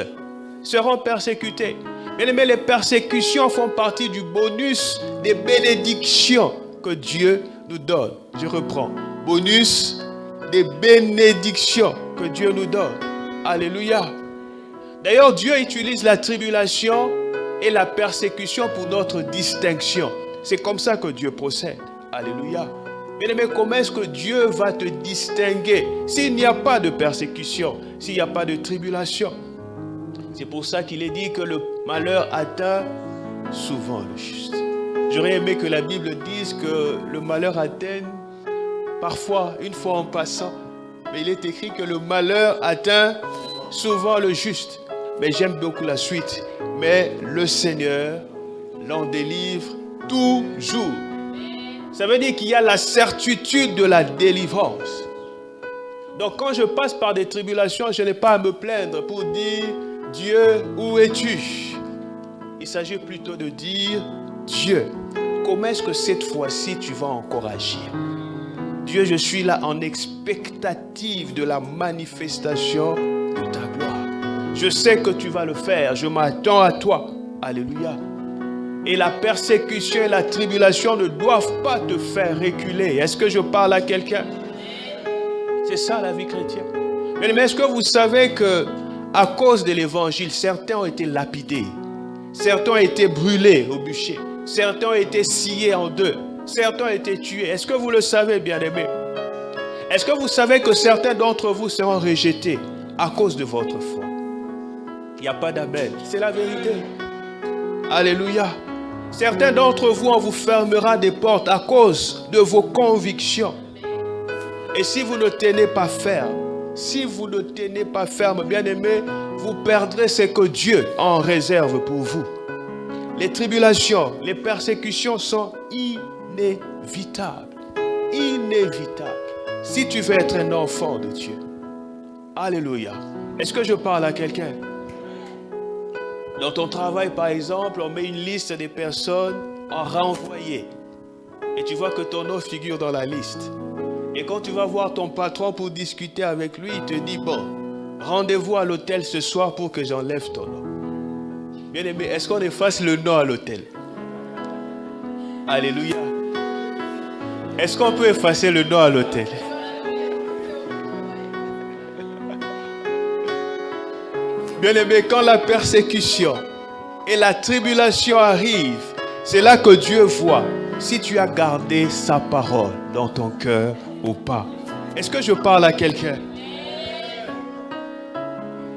seront persécutés. Bien-aimé, les persécutions font partie du bonus des bénédictions que Dieu nous donne. Je reprends. Bonus des bénédictions que Dieu nous donne. Alléluia. D'ailleurs, Dieu utilise la tribulation et la persécution pour notre distinction. C'est comme ça que Dieu procède. Alléluia. Bien-aimé, comment est-ce que Dieu va te distinguer s'il n'y a pas de persécution, s'il n'y a pas de tribulation? C'est pour ça qu'il est dit que le malheur atteint souvent le juste. J'aurais aimé que la Bible dise que le malheur atteint parfois, une fois en passant. Mais il est écrit que le malheur atteint souvent le juste. Mais j'aime beaucoup la suite. Mais le Seigneur l'en délivre toujours. Ça veut dire qu'il y a la certitude de la délivrance. Donc quand je passe par des tribulations, je n'ai pas à me plaindre pour dire « Dieu, où es-tu » Il s'agit plutôt de dire « Dieu, comment est-ce que cette fois-ci tu vas encore agir ?» Dieu, je suis là en expectative de la manifestation de ta gloire. Je sais que tu vas le faire, je m'attends à toi. Alléluia. Et la persécution et la tribulation ne doivent pas te faire reculer. Est-ce que je parle à quelqu'un? C'est ça la vie chrétienne. Mais est-ce que vous savez que à cause de l'évangile, certains ont été lapidés, certains ont été brûlés au bûcher, certains ont été sciés en deux, certains ont été tués. Est-ce que vous le savez, bien-aimés? Est-ce que vous savez que certains d'entre vous seront rejetés à cause de votre foi? Il n'y a pas d'amen. C'est la vérité. Alléluia. Certains d'entre vous, on vous fermera des portes à cause de vos convictions. Et si vous ne tenez pas ferme, bien-aimés, vous perdrez ce que Dieu en réserve pour vous. Les tribulations, les persécutions sont inévitables. Inévitables. Si tu veux être un enfant de Dieu. Alléluia. Est-ce que je parle à quelqu'un? Dans ton travail, par exemple, on met une liste des personnes à renvoyer. Et tu vois que ton nom figure dans la liste. Et quand tu vas voir ton patron pour discuter avec lui, il te dit, bon, rendez-vous à l'hôtel ce soir pour que j'enlève ton nom. Bien aimé, est-ce qu'on efface le nom à l'hôtel? Alléluia. Est-ce qu'on peut effacer le nom à l'hôtel? Bien-aimé, quand la persécution et la tribulation arrivent, C'est là que Dieu voit si tu as gardé sa parole dans ton cœur ou pas. Est-ce que je parle à quelqu'un?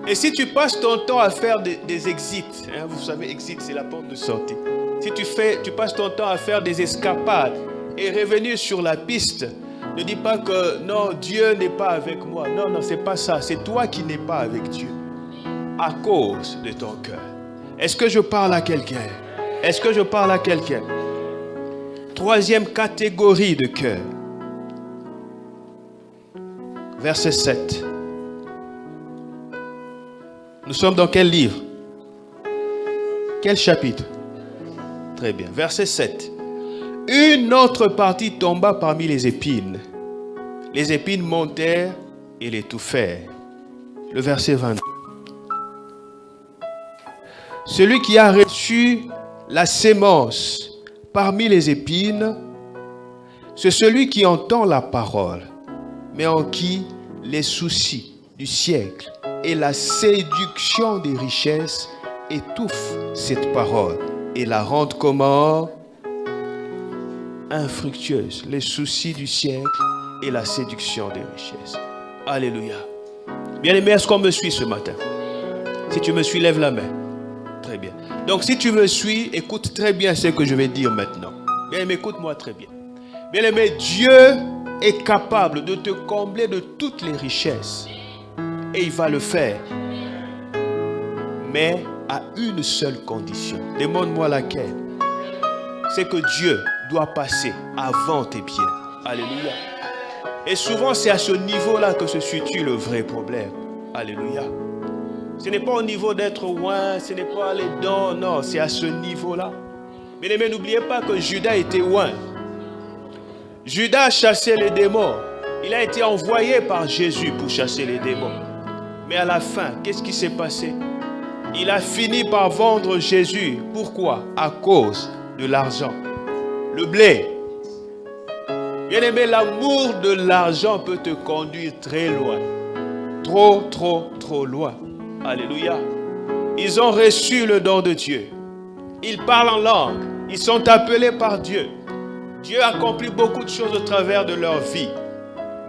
Et si tu passes ton temps à faire des exits, hein, vous savez, exit, c'est la porte de sortie. Si tu passes ton temps à faire des escapades et revenir sur la piste, ne dis pas que non, Dieu n'est pas avec moi. Non, non, c'est pas ça. C'est toi qui n'es pas avec Dieu à cause de ton cœur. Est-ce que je parle à quelqu'un? Est-ce que je parle à quelqu'un? Troisième catégorie de cœur. Verset 7. Nous sommes dans quel livre? Quel chapitre? Très bien. Verset 7. Une autre partie tomba parmi les épines. Les épines montèrent et l'étouffèrent. Le verset 22. Celui qui a reçu la sémence parmi les épines, c'est celui qui entend la parole, mais en qui les soucis du siècle et la séduction des richesses étouffent cette parole et la rendent comment? Infructueuse. Les soucis du siècle et la séduction des richesses. Alléluia. Bien-aimé, est-ce qu'on me suit ce matin? Si tu me suis, lève la main. Très bien. Donc si tu me suis, écoute très bien ce que je vais dire maintenant. Bien-aimé, écoute-moi très bien. Bien-aimé, Dieu est capable de te combler de toutes les richesses. Et il va le faire. Mais à une seule condition. Demande-moi laquelle. C'est que Dieu doit passer avant tes biens. Alléluia. Et souvent, c'est à ce niveau-là que se situe le vrai problème. Alléluia. Ce n'est pas au niveau d'être loin, ce n'est pas les dons, non, c'est à ce niveau-là. Mais n'oubliez pas que Judas était loin. Judas chassait les démons. Il a été envoyé par Jésus pour chasser les démons. Mais à la fin, qu'est-ce qui s'est passé? Il a fini par vendre Jésus. Pourquoi? À cause de l'argent. Le blé. Bien-aimé, l'amour de l'argent peut te conduire très loin. Trop loin. Alléluia. Ils ont reçu le don de Dieu. Ils parlent en langue. Ils sont appelés par Dieu. Dieu accomplit beaucoup de choses au travers de leur vie.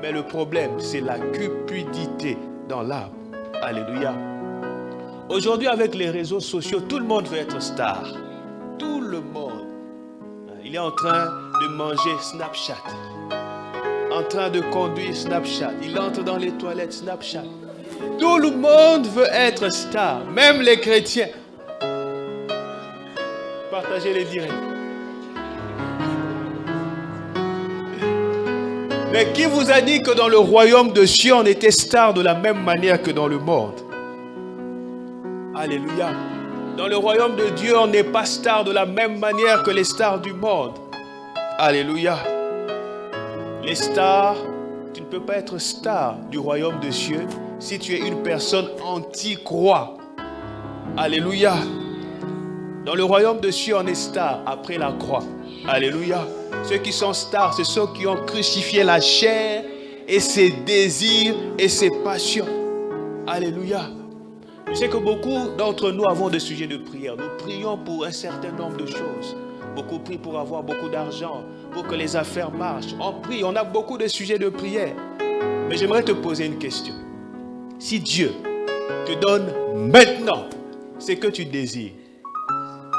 Mais le problème, c'est la cupidité dans l'âme. Alléluia. Aujourd'hui, avec les réseaux sociaux, tout le monde veut être star. Tout le monde. Il est en train de manger Snapchat. En train de conduire Snapchat. Il entre dans les toilettes Snapchat. Tout le monde veut être star. Même les chrétiens. Partagez les directs. Mais qui vous a dit que dans le royaume de Dieu, on était star de la même manière que dans le monde? Alléluia. Dans le royaume de Dieu, on n'est pas star de la même manière que les stars du monde. Alléluia. Les stars, tu ne peux pas être star du royaume de Dieu si tu es une personne anti-croix. Alléluia. Dans le royaume de Dieu, on est star après la croix. Alléluia. Ceux qui sont stars, ce sont ceux qui ont crucifié la chair et ses désirs et ses passions. Alléluia. Je sais que beaucoup d'entre nous avons des sujets de prière. Nous prions pour un certain nombre de choses. Beaucoup prient pour avoir beaucoup d'argent, pour que les affaires marchent. On prie, on a beaucoup de sujets de prière. Mais j'aimerais te poser une question. Si Dieu te donne maintenant ce que tu désires,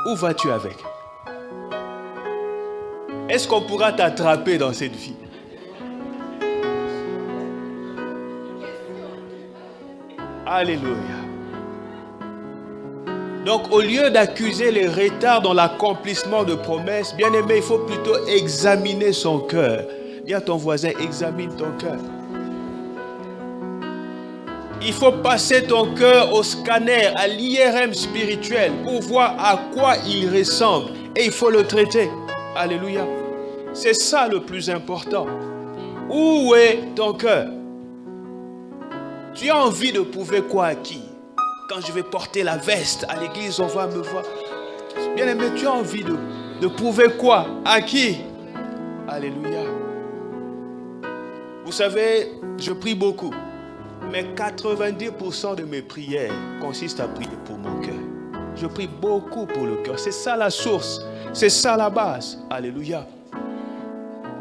où vas-tu avec? Est-ce qu'on pourra t'attraper dans cette vie? Alléluia. Donc, au lieu d'accuser les retards dans l'accomplissement de promesses, bien aimé, il faut plutôt examiner son cœur. Dis à ton voisin, examine ton cœur. Il faut passer ton cœur au scanner, à l'IRM spirituel pour voir à quoi il ressemble. Et il faut le traiter. Alléluia. C'est ça le plus important. Où est ton cœur? Tu as envie de prouver quoi à qui? Quand je vais porter la veste à l'église, on va me voir. Bien aimé, tu as envie de prouver quoi à qui? Alléluia. Vous savez, je prie beaucoup. Mais 90% de mes prières consistent à prier pour mon cœur. Je prie beaucoup pour le cœur. C'est ça la source. C'est ça la base. Alléluia.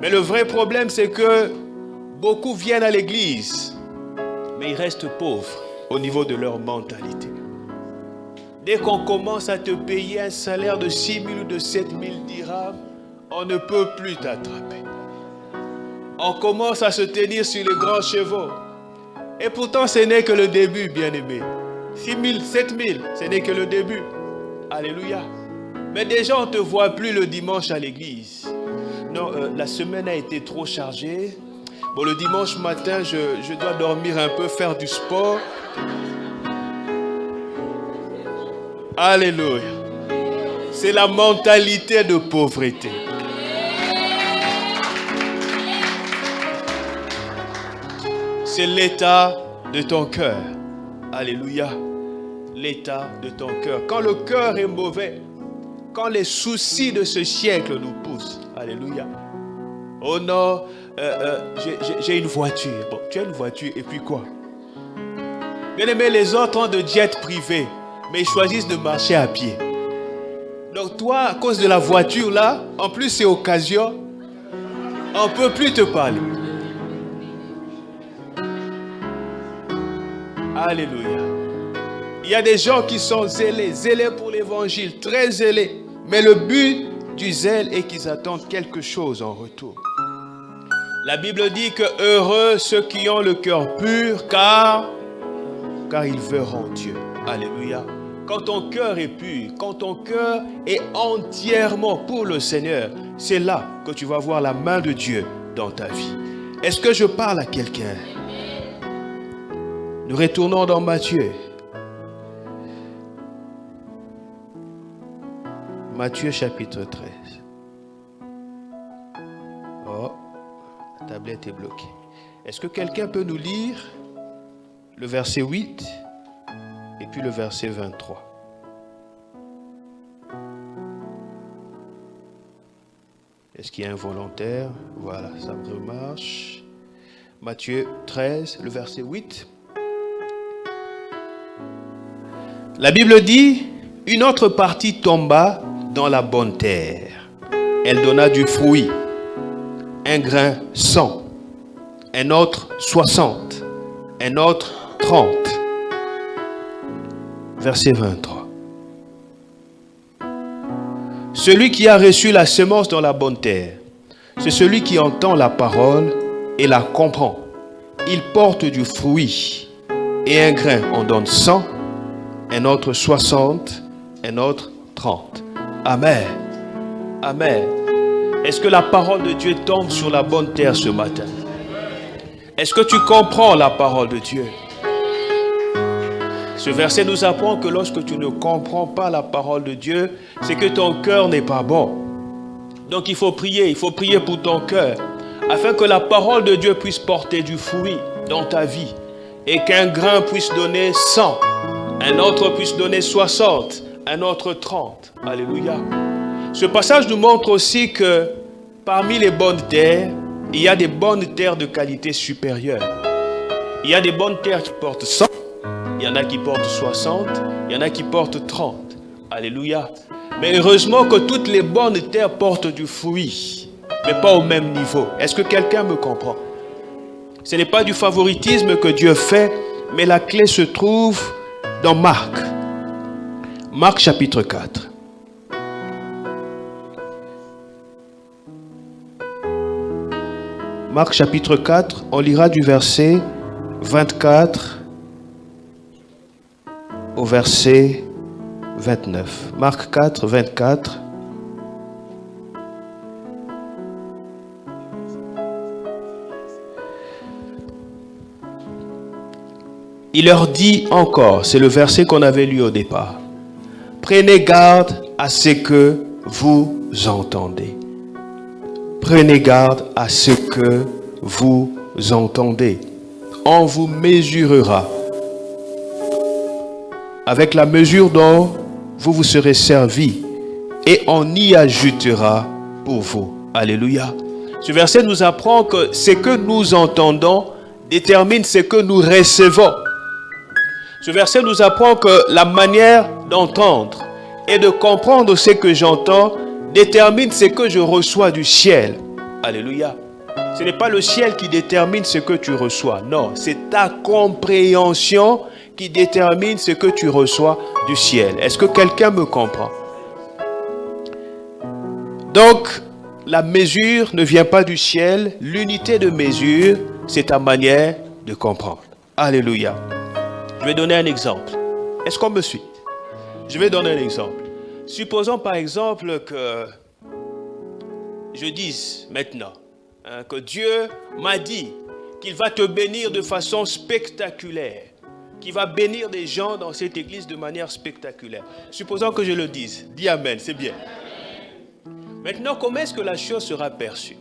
Mais le vrai problème, c'est que beaucoup viennent à l'église, mais ils restent pauvres au niveau de leur mentalité. Dès qu'on commence à te payer un salaire de 6 000 ou de 7 000 dirhams, on ne peut plus t'attraper. On commence à se tenir sur les grands chevaux. Et pourtant, ce n'est que le début, bien-aimé. 6 000, 7 000, ce n'est que le début. Alléluia. Mais déjà, on ne te voit plus le dimanche à l'église. Non, la semaine a été trop chargée. Bon, le dimanche matin, je dois dormir un peu, faire du sport. Alléluia. C'est la mentalité de pauvreté. C'est l'état de ton cœur. Alléluia. L'état de ton cœur. Quand le cœur est mauvais, quand les soucis de ce siècle nous poussent. Alléluia. Oh non, j'ai une voiture. Bon, tu as une voiture et puis quoi? Bien aimé, les autres ont de jet privé, mais ils choisissent de marcher à pied. Donc toi, à cause de la voiture là, en plus c'est occasion, on ne peut plus te parler. Alléluia. Il y a des gens qui sont zélés pour l'évangile, très zélés. Mais le but du zèle est qu'ils attendent quelque chose en retour. La Bible dit que heureux ceux qui ont le cœur pur, car ils verront Dieu. Alléluia. Quand ton cœur est pur, quand ton cœur est entièrement pour le Seigneur, c'est là que tu vas voir la main de Dieu dans ta vie. Est-ce que je parle à quelqu'un? Nous retournons dans Matthieu. Matthieu chapitre 13. Oh, la tablette est bloquée. Est-ce que quelqu'un peut nous lire le verset 8 et puis le verset 23? Est-ce qu'il y a un volontaire? Voilà, ça remarche. Matthieu 13, le verset 8. La Bible dit, une autre partie tomba dans la bonne terre. Elle donna du fruit, un grain 100, un autre 60, un autre 30. Verset 23. Celui qui a reçu la semence dans la bonne terre, c'est celui qui entend la parole et la comprend. Il porte du fruit, et un grain en donne 100, un autre 60, un autre 30. Amen. Amen. Est-ce que la parole de Dieu tombe sur la bonne terre ce matin? Est-ce que tu comprends la parole de Dieu? Ce verset nous apprend que lorsque tu ne comprends pas la parole de Dieu, c'est que ton cœur n'est pas bon. Donc il faut prier pour ton cœur, afin que la parole de Dieu puisse porter du fruit dans ta vie, et qu'un grain puisse donner 100, un autre puisse donner 60, un autre 30. Alléluia. Ce passage nous montre aussi que parmi les bonnes terres, il y a des bonnes terres de qualité supérieure. Il y a des bonnes terres qui portent 100, il y en a qui portent 60, il y en a qui portent 30. Alléluia. Mais heureusement que toutes les bonnes terres portent du fruit, mais pas au même niveau. Est-ce que quelqu'un me comprend? Ce n'est pas du favoritisme que Dieu fait, mais la clé se trouve dans Marc. Marc chapitre 4. Marc chapitre 4, on lira du verset 24 au verset 29. Marc 4, 24. Il leur dit encore, c'est le verset qu'on avait lu au départ. Prenez garde à ce que vous entendez. Prenez garde à ce que vous entendez. On vous mesurera avec la mesure dont vous vous serez servi, et on y ajoutera pour vous. Alléluia. Ce verset nous apprend que ce que nous entendons détermine ce que nous recevons. Ce verset nous apprend que la manière d'entendre et de comprendre ce que j'entends détermine ce que je reçois du ciel. Alléluia. Ce n'est pas le ciel qui détermine ce que tu reçois. Non, c'est ta compréhension qui détermine ce que tu reçois du ciel. Est-ce que quelqu'un me comprend? Donc, la mesure ne vient pas du ciel. L'unité de mesure, c'est ta manière de comprendre. Alléluia. Je vais donner un exemple. Est-ce qu'on me suit? Je vais donner un exemple. Supposons par exemple que je dise maintenant que Dieu m'a dit qu'il va te bénir de façon spectaculaire, qu'il va bénir des gens dans cette église de manière spectaculaire. Supposons que je le dise. Dis Amen, c'est bien. Maintenant, comment est-ce que la chose sera perçue?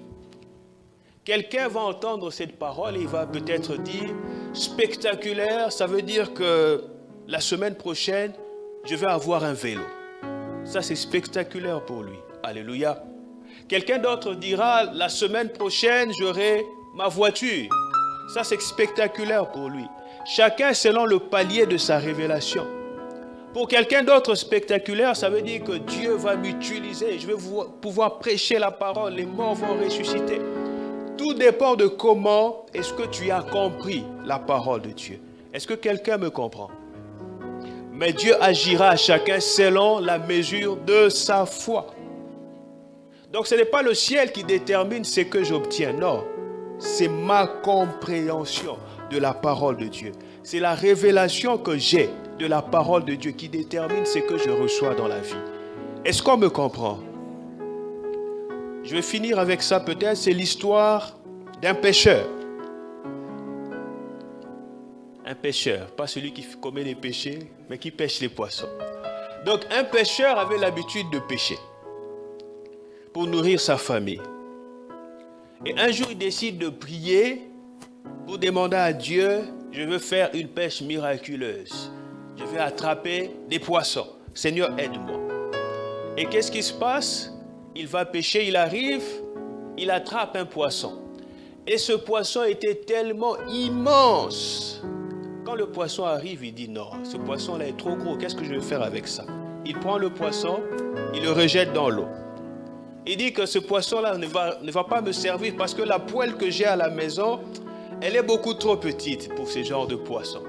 Quelqu'un va entendre cette parole et il va peut-être dire spectaculaire, ça veut dire que la semaine prochaine, je vais avoir un vélo. Ça, c'est spectaculaire pour lui. Alléluia. Quelqu'un d'autre dira la semaine prochaine, j'aurai ma voiture. Ça, c'est spectaculaire pour lui. Chacun selon le palier de sa révélation. Pour quelqu'un d'autre spectaculaire, ça veut dire que Dieu va m'utiliser. Je vais pouvoir prêcher la parole. Les morts vont ressusciter. Tout dépend de comment est-ce que tu as compris la parole de Dieu. Est-ce que quelqu'un me comprend? Mais Dieu agira à chacun selon la mesure de sa foi. Donc ce n'est pas le ciel qui détermine ce que j'obtiens. Non, c'est ma compréhension de la parole de Dieu. C'est la révélation que j'ai de la parole de Dieu qui détermine ce que je reçois dans la vie. Est-ce qu'on me comprend? Je vais finir avec ça peut-être. C'est l'histoire d'un pêcheur. Un pêcheur, pas celui qui commet les péchés, mais qui pêche les poissons. Donc un pêcheur avait l'habitude de pêcher pour nourrir sa famille. Et un jour, il décide de prier pour demander à Dieu, je veux faire une pêche miraculeuse. Je vais attraper des poissons. Seigneur, aide-moi. Et qu'est-ce qui se passe? Il va pêcher, il arrive, il attrape un poisson. Et ce poisson était tellement immense. Quand le poisson arrive, il dit non, ce poisson-là est trop gros, qu'est-ce que je vais faire avec ça? Il prend le poisson, il le rejette dans l'eau. Il dit que ce poisson-là ne va pas me servir parce que la poêle que j'ai à la maison, elle est beaucoup trop petite pour ce genre de poisson.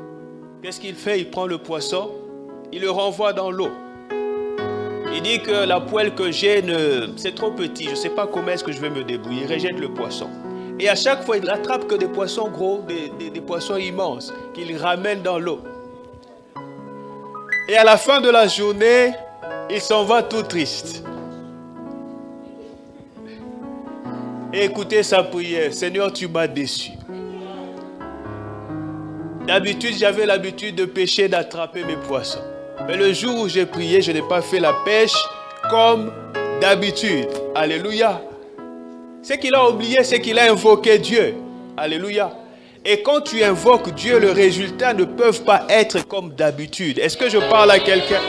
Qu'est-ce qu'il fait? Il prend le poisson, il le renvoie dans l'eau. Il dit que la poêle que j'ai, c'est trop petit, je ne sais pas comment est-ce que je vais me débrouiller. Il rejette le poisson. Et à chaque fois, il n'attrape que des poissons gros, des poissons immenses, qu'il ramène dans l'eau. Et à la fin de la journée, il s'en va tout triste. Et écoutez sa prière. Seigneur, tu m'as déçu. D'habitude, j'avais l'habitude de pêcher, d'attraper mes poissons. Mais le jour où j'ai prié, je n'ai pas fait la pêche comme d'habitude. Alléluia. Ce qu'il a oublié, c'est qu'il a invoqué Dieu. Alléluia. Et quand tu invoques Dieu, le résultat ne peut pas être comme d'habitude. Est-ce que je parle à quelqu'un?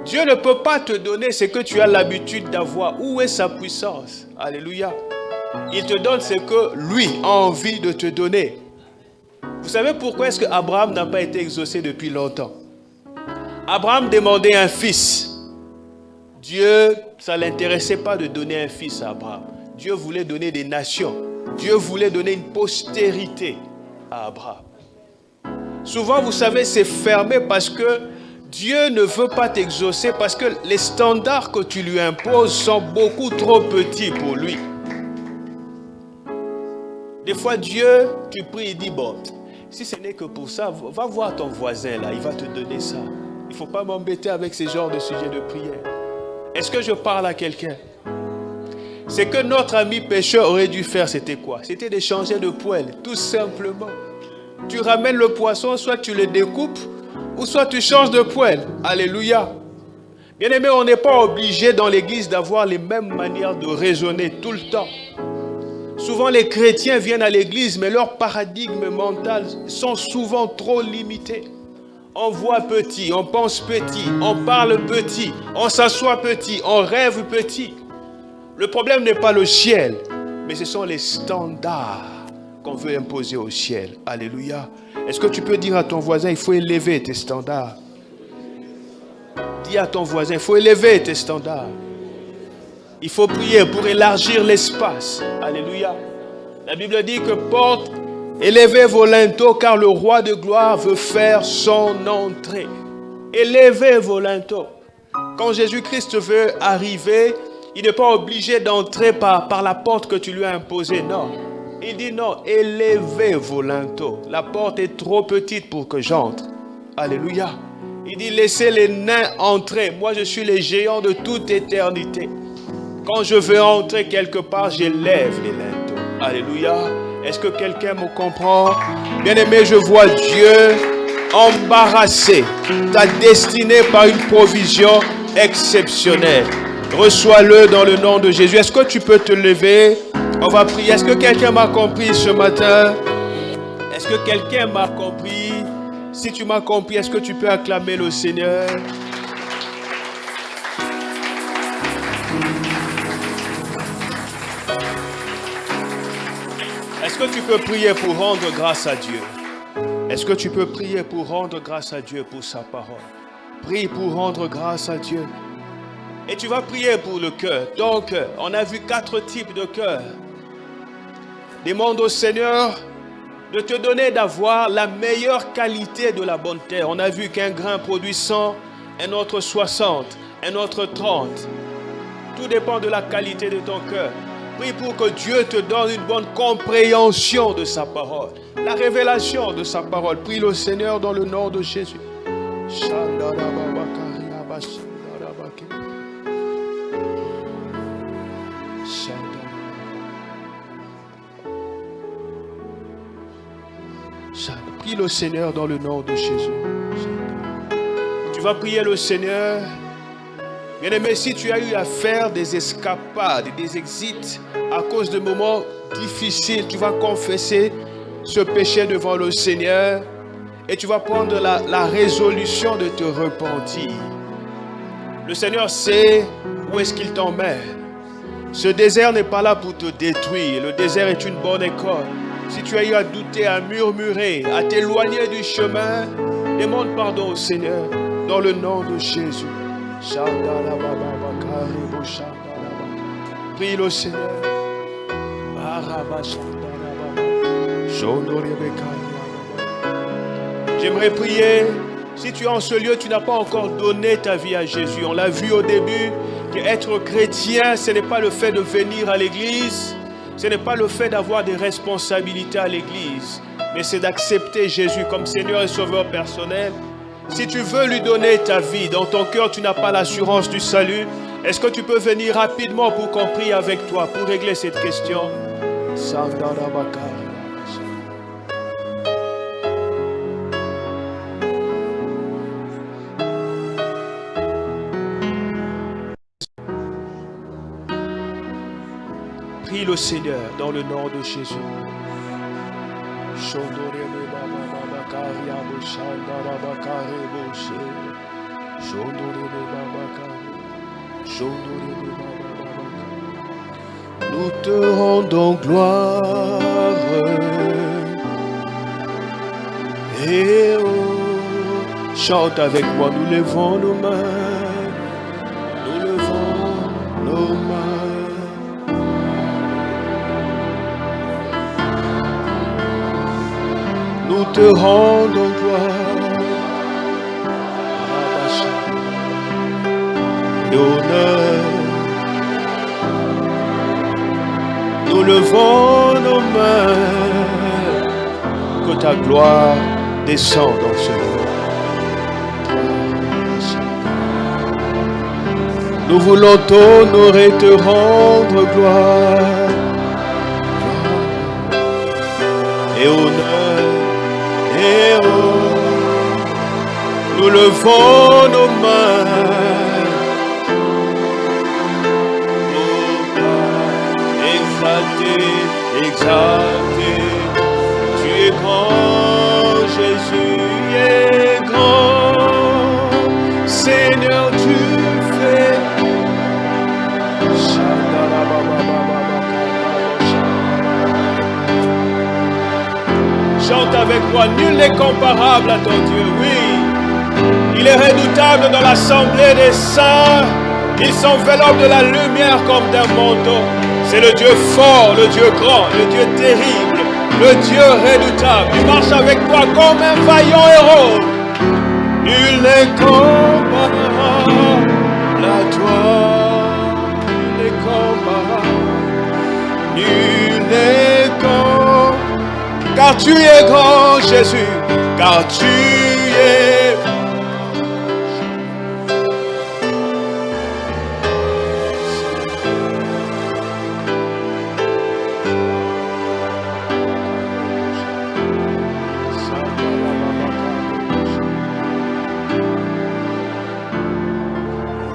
Dieu ne peut pas te donner ce que tu as l'habitude d'avoir. Où est sa puissance? Alléluia. Il te donne ce que lui a envie de te donner. Vous savez pourquoi est-ce que Abraham n'a pas été exaucé depuis longtemps? Abraham demandait un fils. Dieu, ça ne l'intéressait pas de donner un fils à Abraham. Dieu voulait donner des nations. Dieu voulait donner une postérité à Abraham. Souvent, vous savez, c'est fermé parce que Dieu ne veut pas t'exaucer parce que les standards que tu lui imposes sont beaucoup trop petits pour lui. Des fois, Dieu, tu pries, il dit, bon, si ce n'est que pour ça, va voir ton voisin là, il va te donner ça. Il ne faut pas m'embêter avec ces genres de sujets de prière. Est-ce que je parle à quelqu'un? Ce que notre ami pécheur aurait dû faire, c'était quoi? C'était de changer de poêle, tout simplement. Tu ramènes le poisson, soit tu le découpes, ou soit tu changes de poêle. Alléluia. Bien aimé, on n'est pas obligé dans l'église d'avoir les mêmes manières de raisonner tout le temps. Souvent, les chrétiens viennent à l'église, mais leurs paradigmes mentaux sont souvent trop limités. On voit petit, on pense petit, on parle petit, on s'assoit petit, on rêve petit. Le problème n'est pas le ciel, mais ce sont les standards qu'on veut imposer au ciel. Alléluia. Est-ce que tu peux dire à ton voisin, il faut élever tes standards? Dis à ton voisin, il faut élever tes standards. Il faut prier pour élargir l'espace. Alléluia. La Bible dit que porte, élevez vos linteaux car le roi de gloire veut faire son entrée. Élevez vos linteaux. Quand Jésus-Christ veut arriver, il n'est pas obligé d'entrer par la porte que tu lui as imposée. Non. Il dit non, élevez vos linteaux. La porte est trop petite pour que j'entre. Alléluia. Il dit laissez les nains entrer. Moi je suis les géants de toute éternité. Quand je veux entrer quelque part, j'élève les linteaux. Alléluia. Est-ce que quelqu'un me comprend? Bien-aimé, je vois Dieu embarrasser ta destinée par une provision exceptionnelle. Reçois-le dans le nom de Jésus. Est-ce que tu peux te lever? On va prier. Est-ce que quelqu'un m'a compris ce matin? Est-ce que quelqu'un m'a compris? Si tu m'as compris, est-ce que tu peux acclamer le Seigneur? Est-ce que tu peux prier pour rendre grâce à Dieu? Est-ce que tu peux prier pour rendre grâce à Dieu pour sa parole? Prie pour rendre grâce à Dieu. Et tu vas prier pour le cœur. Donc, on a vu 4 types de cœur. Demande au Seigneur de te donner d'avoir la meilleure qualité de la bonne terre. On a vu qu'un grain produit 100, un autre 60, un autre 30. Tout dépend de la qualité de ton cœur. Prie pour que Dieu te donne une bonne compréhension de sa parole. La révélation de sa parole. Prie le Seigneur dans le nom de Jésus. Prie le Seigneur dans le nom de Jésus. Tu vas prier le Seigneur. Bien-aimé, si tu as eu à faire des escapades, des exits à cause de moments difficiles, tu vas confesser ce péché devant le Seigneur et tu vas prendre la résolution de te repentir. Le Seigneur sait où est-ce qu'il t'emmène. Ce désert n'est pas là pour te détruire. Le désert est une bonne école. Si tu as eu à douter, à murmurer, à t'éloigner du chemin, demande pardon au Seigneur dans le nom de Jésus. Prie le Seigneur. J'aimerais prier. Si tu es en ce lieu, tu n'as pas encore donné ta vie à Jésus. On l'a vu au début, qu'être chrétien, ce n'est pas le fait de venir à l'église. Ce n'est pas le fait d'avoir des responsabilités à l'église. Mais c'est d'accepter Jésus comme Seigneur et Sauveur personnel. Si tu veux lui donner ta vie, dans ton cœur, tu n'as pas l'assurance du salut. Est-ce que tu peux venir rapidement pour qu'on prie avec toi, pour régler cette question? Prie le Seigneur dans le nom de Jésus. Nous te rendons gloire et chante avec moi, nous levons nos mains, nous levons nos mains. Nous te rendons gloire et honneur. Nous levons nos mains, que ta gloire descende dans ce lieu. Nous voulons t'honorer, te rendre gloire et honneur. Et nous levons nos mains. Exalté, tu es grand, Jésus est grand, Seigneur tu fais. Chante avec moi, nul n'est comparable à ton Dieu, oui. Il est redoutable dans l'assemblée des saints, Il s'enveloppe de la lumière comme d'un manteau. C'est le Dieu fort, le Dieu grand, le Dieu terrible, le Dieu redoutable. Il marche avec toi comme un vaillant héros. Nul n'est comparable à toi. Nul n'est comparable. Nul n'est comparable. Car tu es grand, Jésus. Car tu es.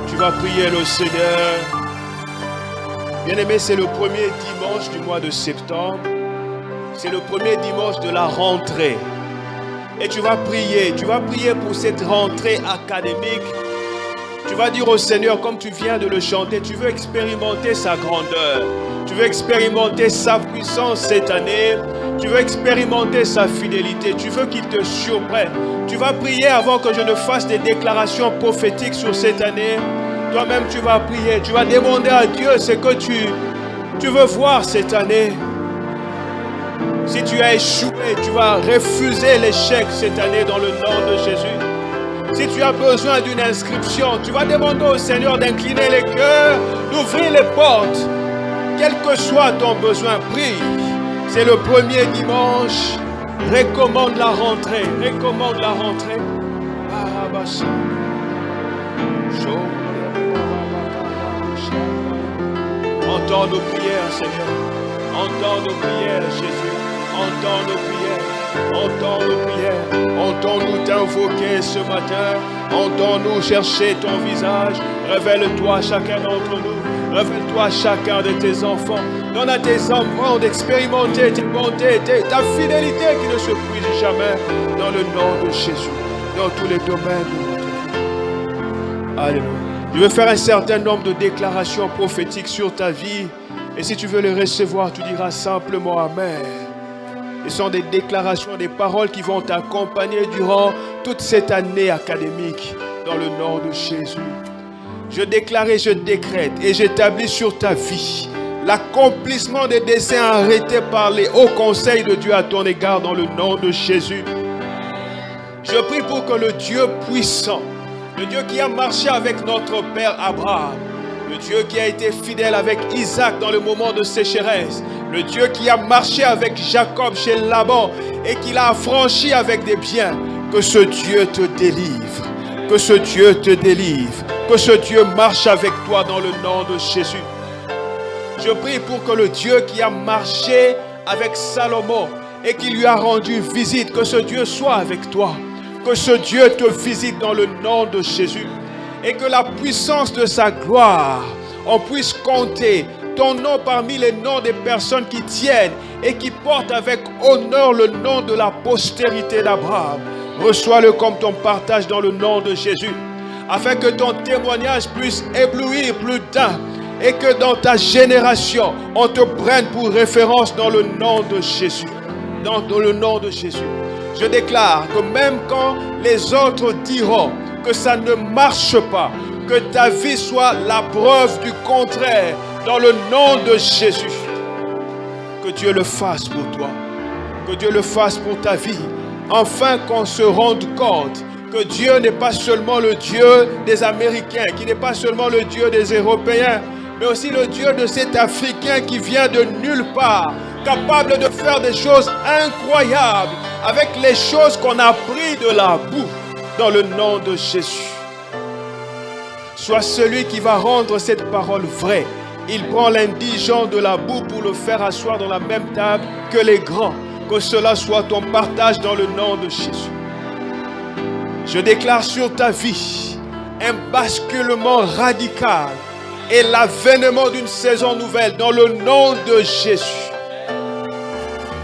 Tu vas prier le Seigneur. Bien-aimé, c'est le premier dimanche du mois de septembre. C'est le premier dimanche de la rentrée. Et tu vas prier pour cette rentrée académique. Tu vas dire au Seigneur, comme tu viens de le chanter, tu veux expérimenter sa grandeur. Tu veux expérimenter sa puissance cette année. Tu veux expérimenter sa fidélité. Tu veux qu'il te surprenne. Tu vas prier avant que je ne fasse des déclarations prophétiques sur cette année. Toi-même, tu vas prier. Tu vas demander à Dieu ce que tu veux voir cette année. Si tu as échoué, tu vas refuser l'échec cette année dans le nom de Jésus. Si tu as besoin d'une inscription, tu vas demander au Seigneur d'incliner les cœurs, d'ouvrir les portes. Quel que soit ton besoin, prie. C'est le premier dimanche. Recommande la rentrée. Recommande la rentrée. Entends nos prières, Seigneur. Entends nos prières, Jésus. Entends nos prières. Entends nos prières. Entends-nous t'invoquer ce matin. Entends-nous chercher ton visage. Révèle-toi à chacun d'entre nous. Révèle-toi à chacun de tes enfants. Donne à tes enfants d'expérimenter tes bontés, ta fidélité qui ne se brise jamais. Dans le nom de Jésus. Dans tous les domaines de notre vie. Alléluia. Je veux faire un certain nombre de déclarations prophétiques sur ta vie. Et si tu veux les recevoir, tu diras simplement Amen. Ce sont des déclarations, des paroles qui vont t'accompagner durant toute cette année académique. Dans le nom de Jésus. Je déclare et je décrète et j'établis sur ta vie l'accomplissement des desseins arrêtés par les hauts conseils de Dieu à ton égard dans le nom de Jésus. Je prie pour que le Dieu puissant, le Dieu qui a marché avec notre père Abraham, le Dieu qui a été fidèle avec Isaac dans le moment de sécheresse, le Dieu qui a marché avec Jacob chez Laban et qui l'a affranchi avec des biens, que ce Dieu te délivre, que ce Dieu te délivre, que ce Dieu marche avec toi dans le nom de Jésus. Je prie pour que le Dieu qui a marché avec Salomon et qui lui a rendu visite, que ce Dieu soit avec toi. Que ce Dieu te visite dans le nom de Jésus. Et que la puissance de sa gloire, on puisse compter ton nom parmi les noms des personnes qui tiennent et qui portent avec honneur le nom de la postérité d'Abraham. Reçois-le comme ton partage dans le nom de Jésus. Afin que ton témoignage puisse éblouir plus d'un. Et que dans ta génération, on te prenne pour référence dans le nom de Jésus. Dans le nom de Jésus. Je déclare que même quand les autres diront que ça ne marche pas, que ta vie soit la preuve du contraire, dans le nom de Jésus. Que Dieu le fasse pour toi. Que Dieu le fasse pour ta vie. Enfin qu'on se rende compte que Dieu n'est pas seulement le Dieu des Américains, qui n'est pas seulement le Dieu des Européens, mais aussi le Dieu de cet Africain qui vient de nulle part, capable de faire des choses incroyables avec les choses qu'on a pris de la boue, dans le nom de Jésus. Sois celui qui va rendre cette parole vraie. Il prend l'indigent de la boue pour le faire asseoir dans la même table que les grands. Que cela soit ton partage dans le nom de Jésus. Je déclare sur ta vie un basculement radical et l'avènement d'une saison nouvelle dans le nom de Jésus.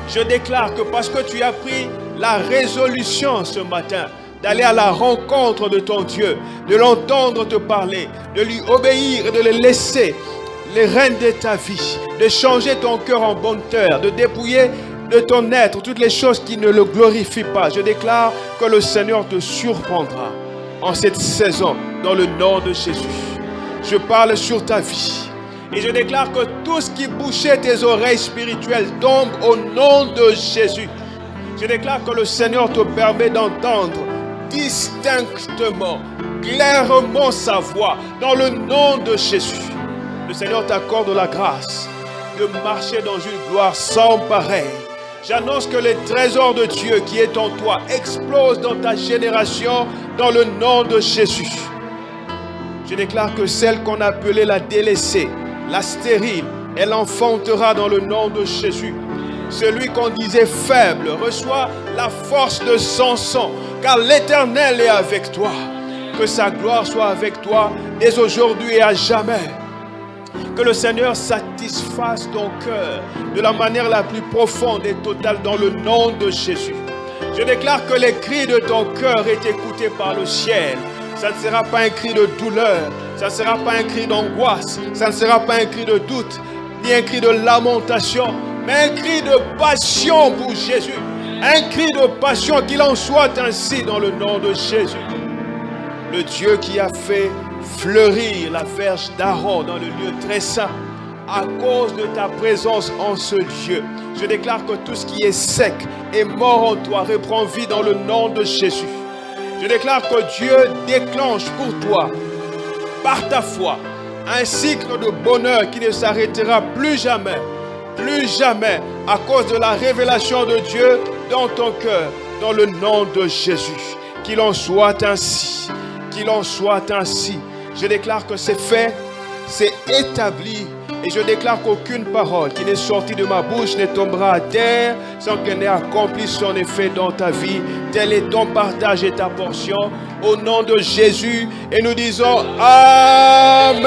Je déclare que parce que tu as pris la résolution ce matin d'aller à la rencontre de ton Dieu, de l'entendre te parler, de lui obéir et de le laisser les rênes de ta vie, de changer ton cœur en bonne terre, de dépouiller de ton être toutes les choses qui ne le glorifient pas. Je déclare que le Seigneur te surprendra en cette saison dans le nom de Jésus. je parle sur ta vie. Et je déclare que tout ce qui bouchait tes oreilles spirituelles tombe au nom de Jésus. Je déclare que le Seigneur te permet d'entendre distinctement, clairement sa voix dans le nom de Jésus. Le Seigneur t'accorde la grâce de marcher dans une gloire sans pareil. J'annonce que les trésors de Dieu qui est en toi explosent dans ta génération dans le nom de Jésus. Je déclare que celle qu'on appelait la délaissée, la stérile, elle enfantera dans le nom de Jésus. Celui qu'on disait faible reçoit la force de Samson, car l'Éternel est avec toi. Que sa gloire soit avec toi dès aujourd'hui et à jamais. Que le Seigneur satisfasse ton cœur de la manière la plus profonde et totale dans le nom de Jésus. Je déclare que les cris de ton cœur est écouté par le ciel. Ça ne sera pas un cri de douleur, ça ne sera pas un cri d'angoisse, ça ne sera pas un cri de doute, ni un cri de lamentation, mais un cri de passion pour Jésus. Un cri de passion, qu'il en soit ainsi dans le nom de Jésus. Le Dieu qui a fait fleurir la verge d'Aaron dans le lieu très saint, à cause de ta présence en ce lieu. Je déclare que tout ce qui est sec et mort en toi reprend vie dans le nom de Jésus. Je déclare que Dieu déclenche pour toi, par ta foi, un cycle de bonheur qui ne s'arrêtera plus jamais, à cause de la révélation de Dieu dans ton cœur, dans le nom de Jésus. Qu'il en soit ainsi, qu'il en soit ainsi. Je déclare que c'est fait, c'est établi. Et je déclare qu'aucune parole qui n'est sortie de ma bouche ne tombera à terre sans qu'elle n'ait accompli son effet dans ta vie. Tel est ton partage et ta portion. Au nom de Jésus. Et nous disons Amen.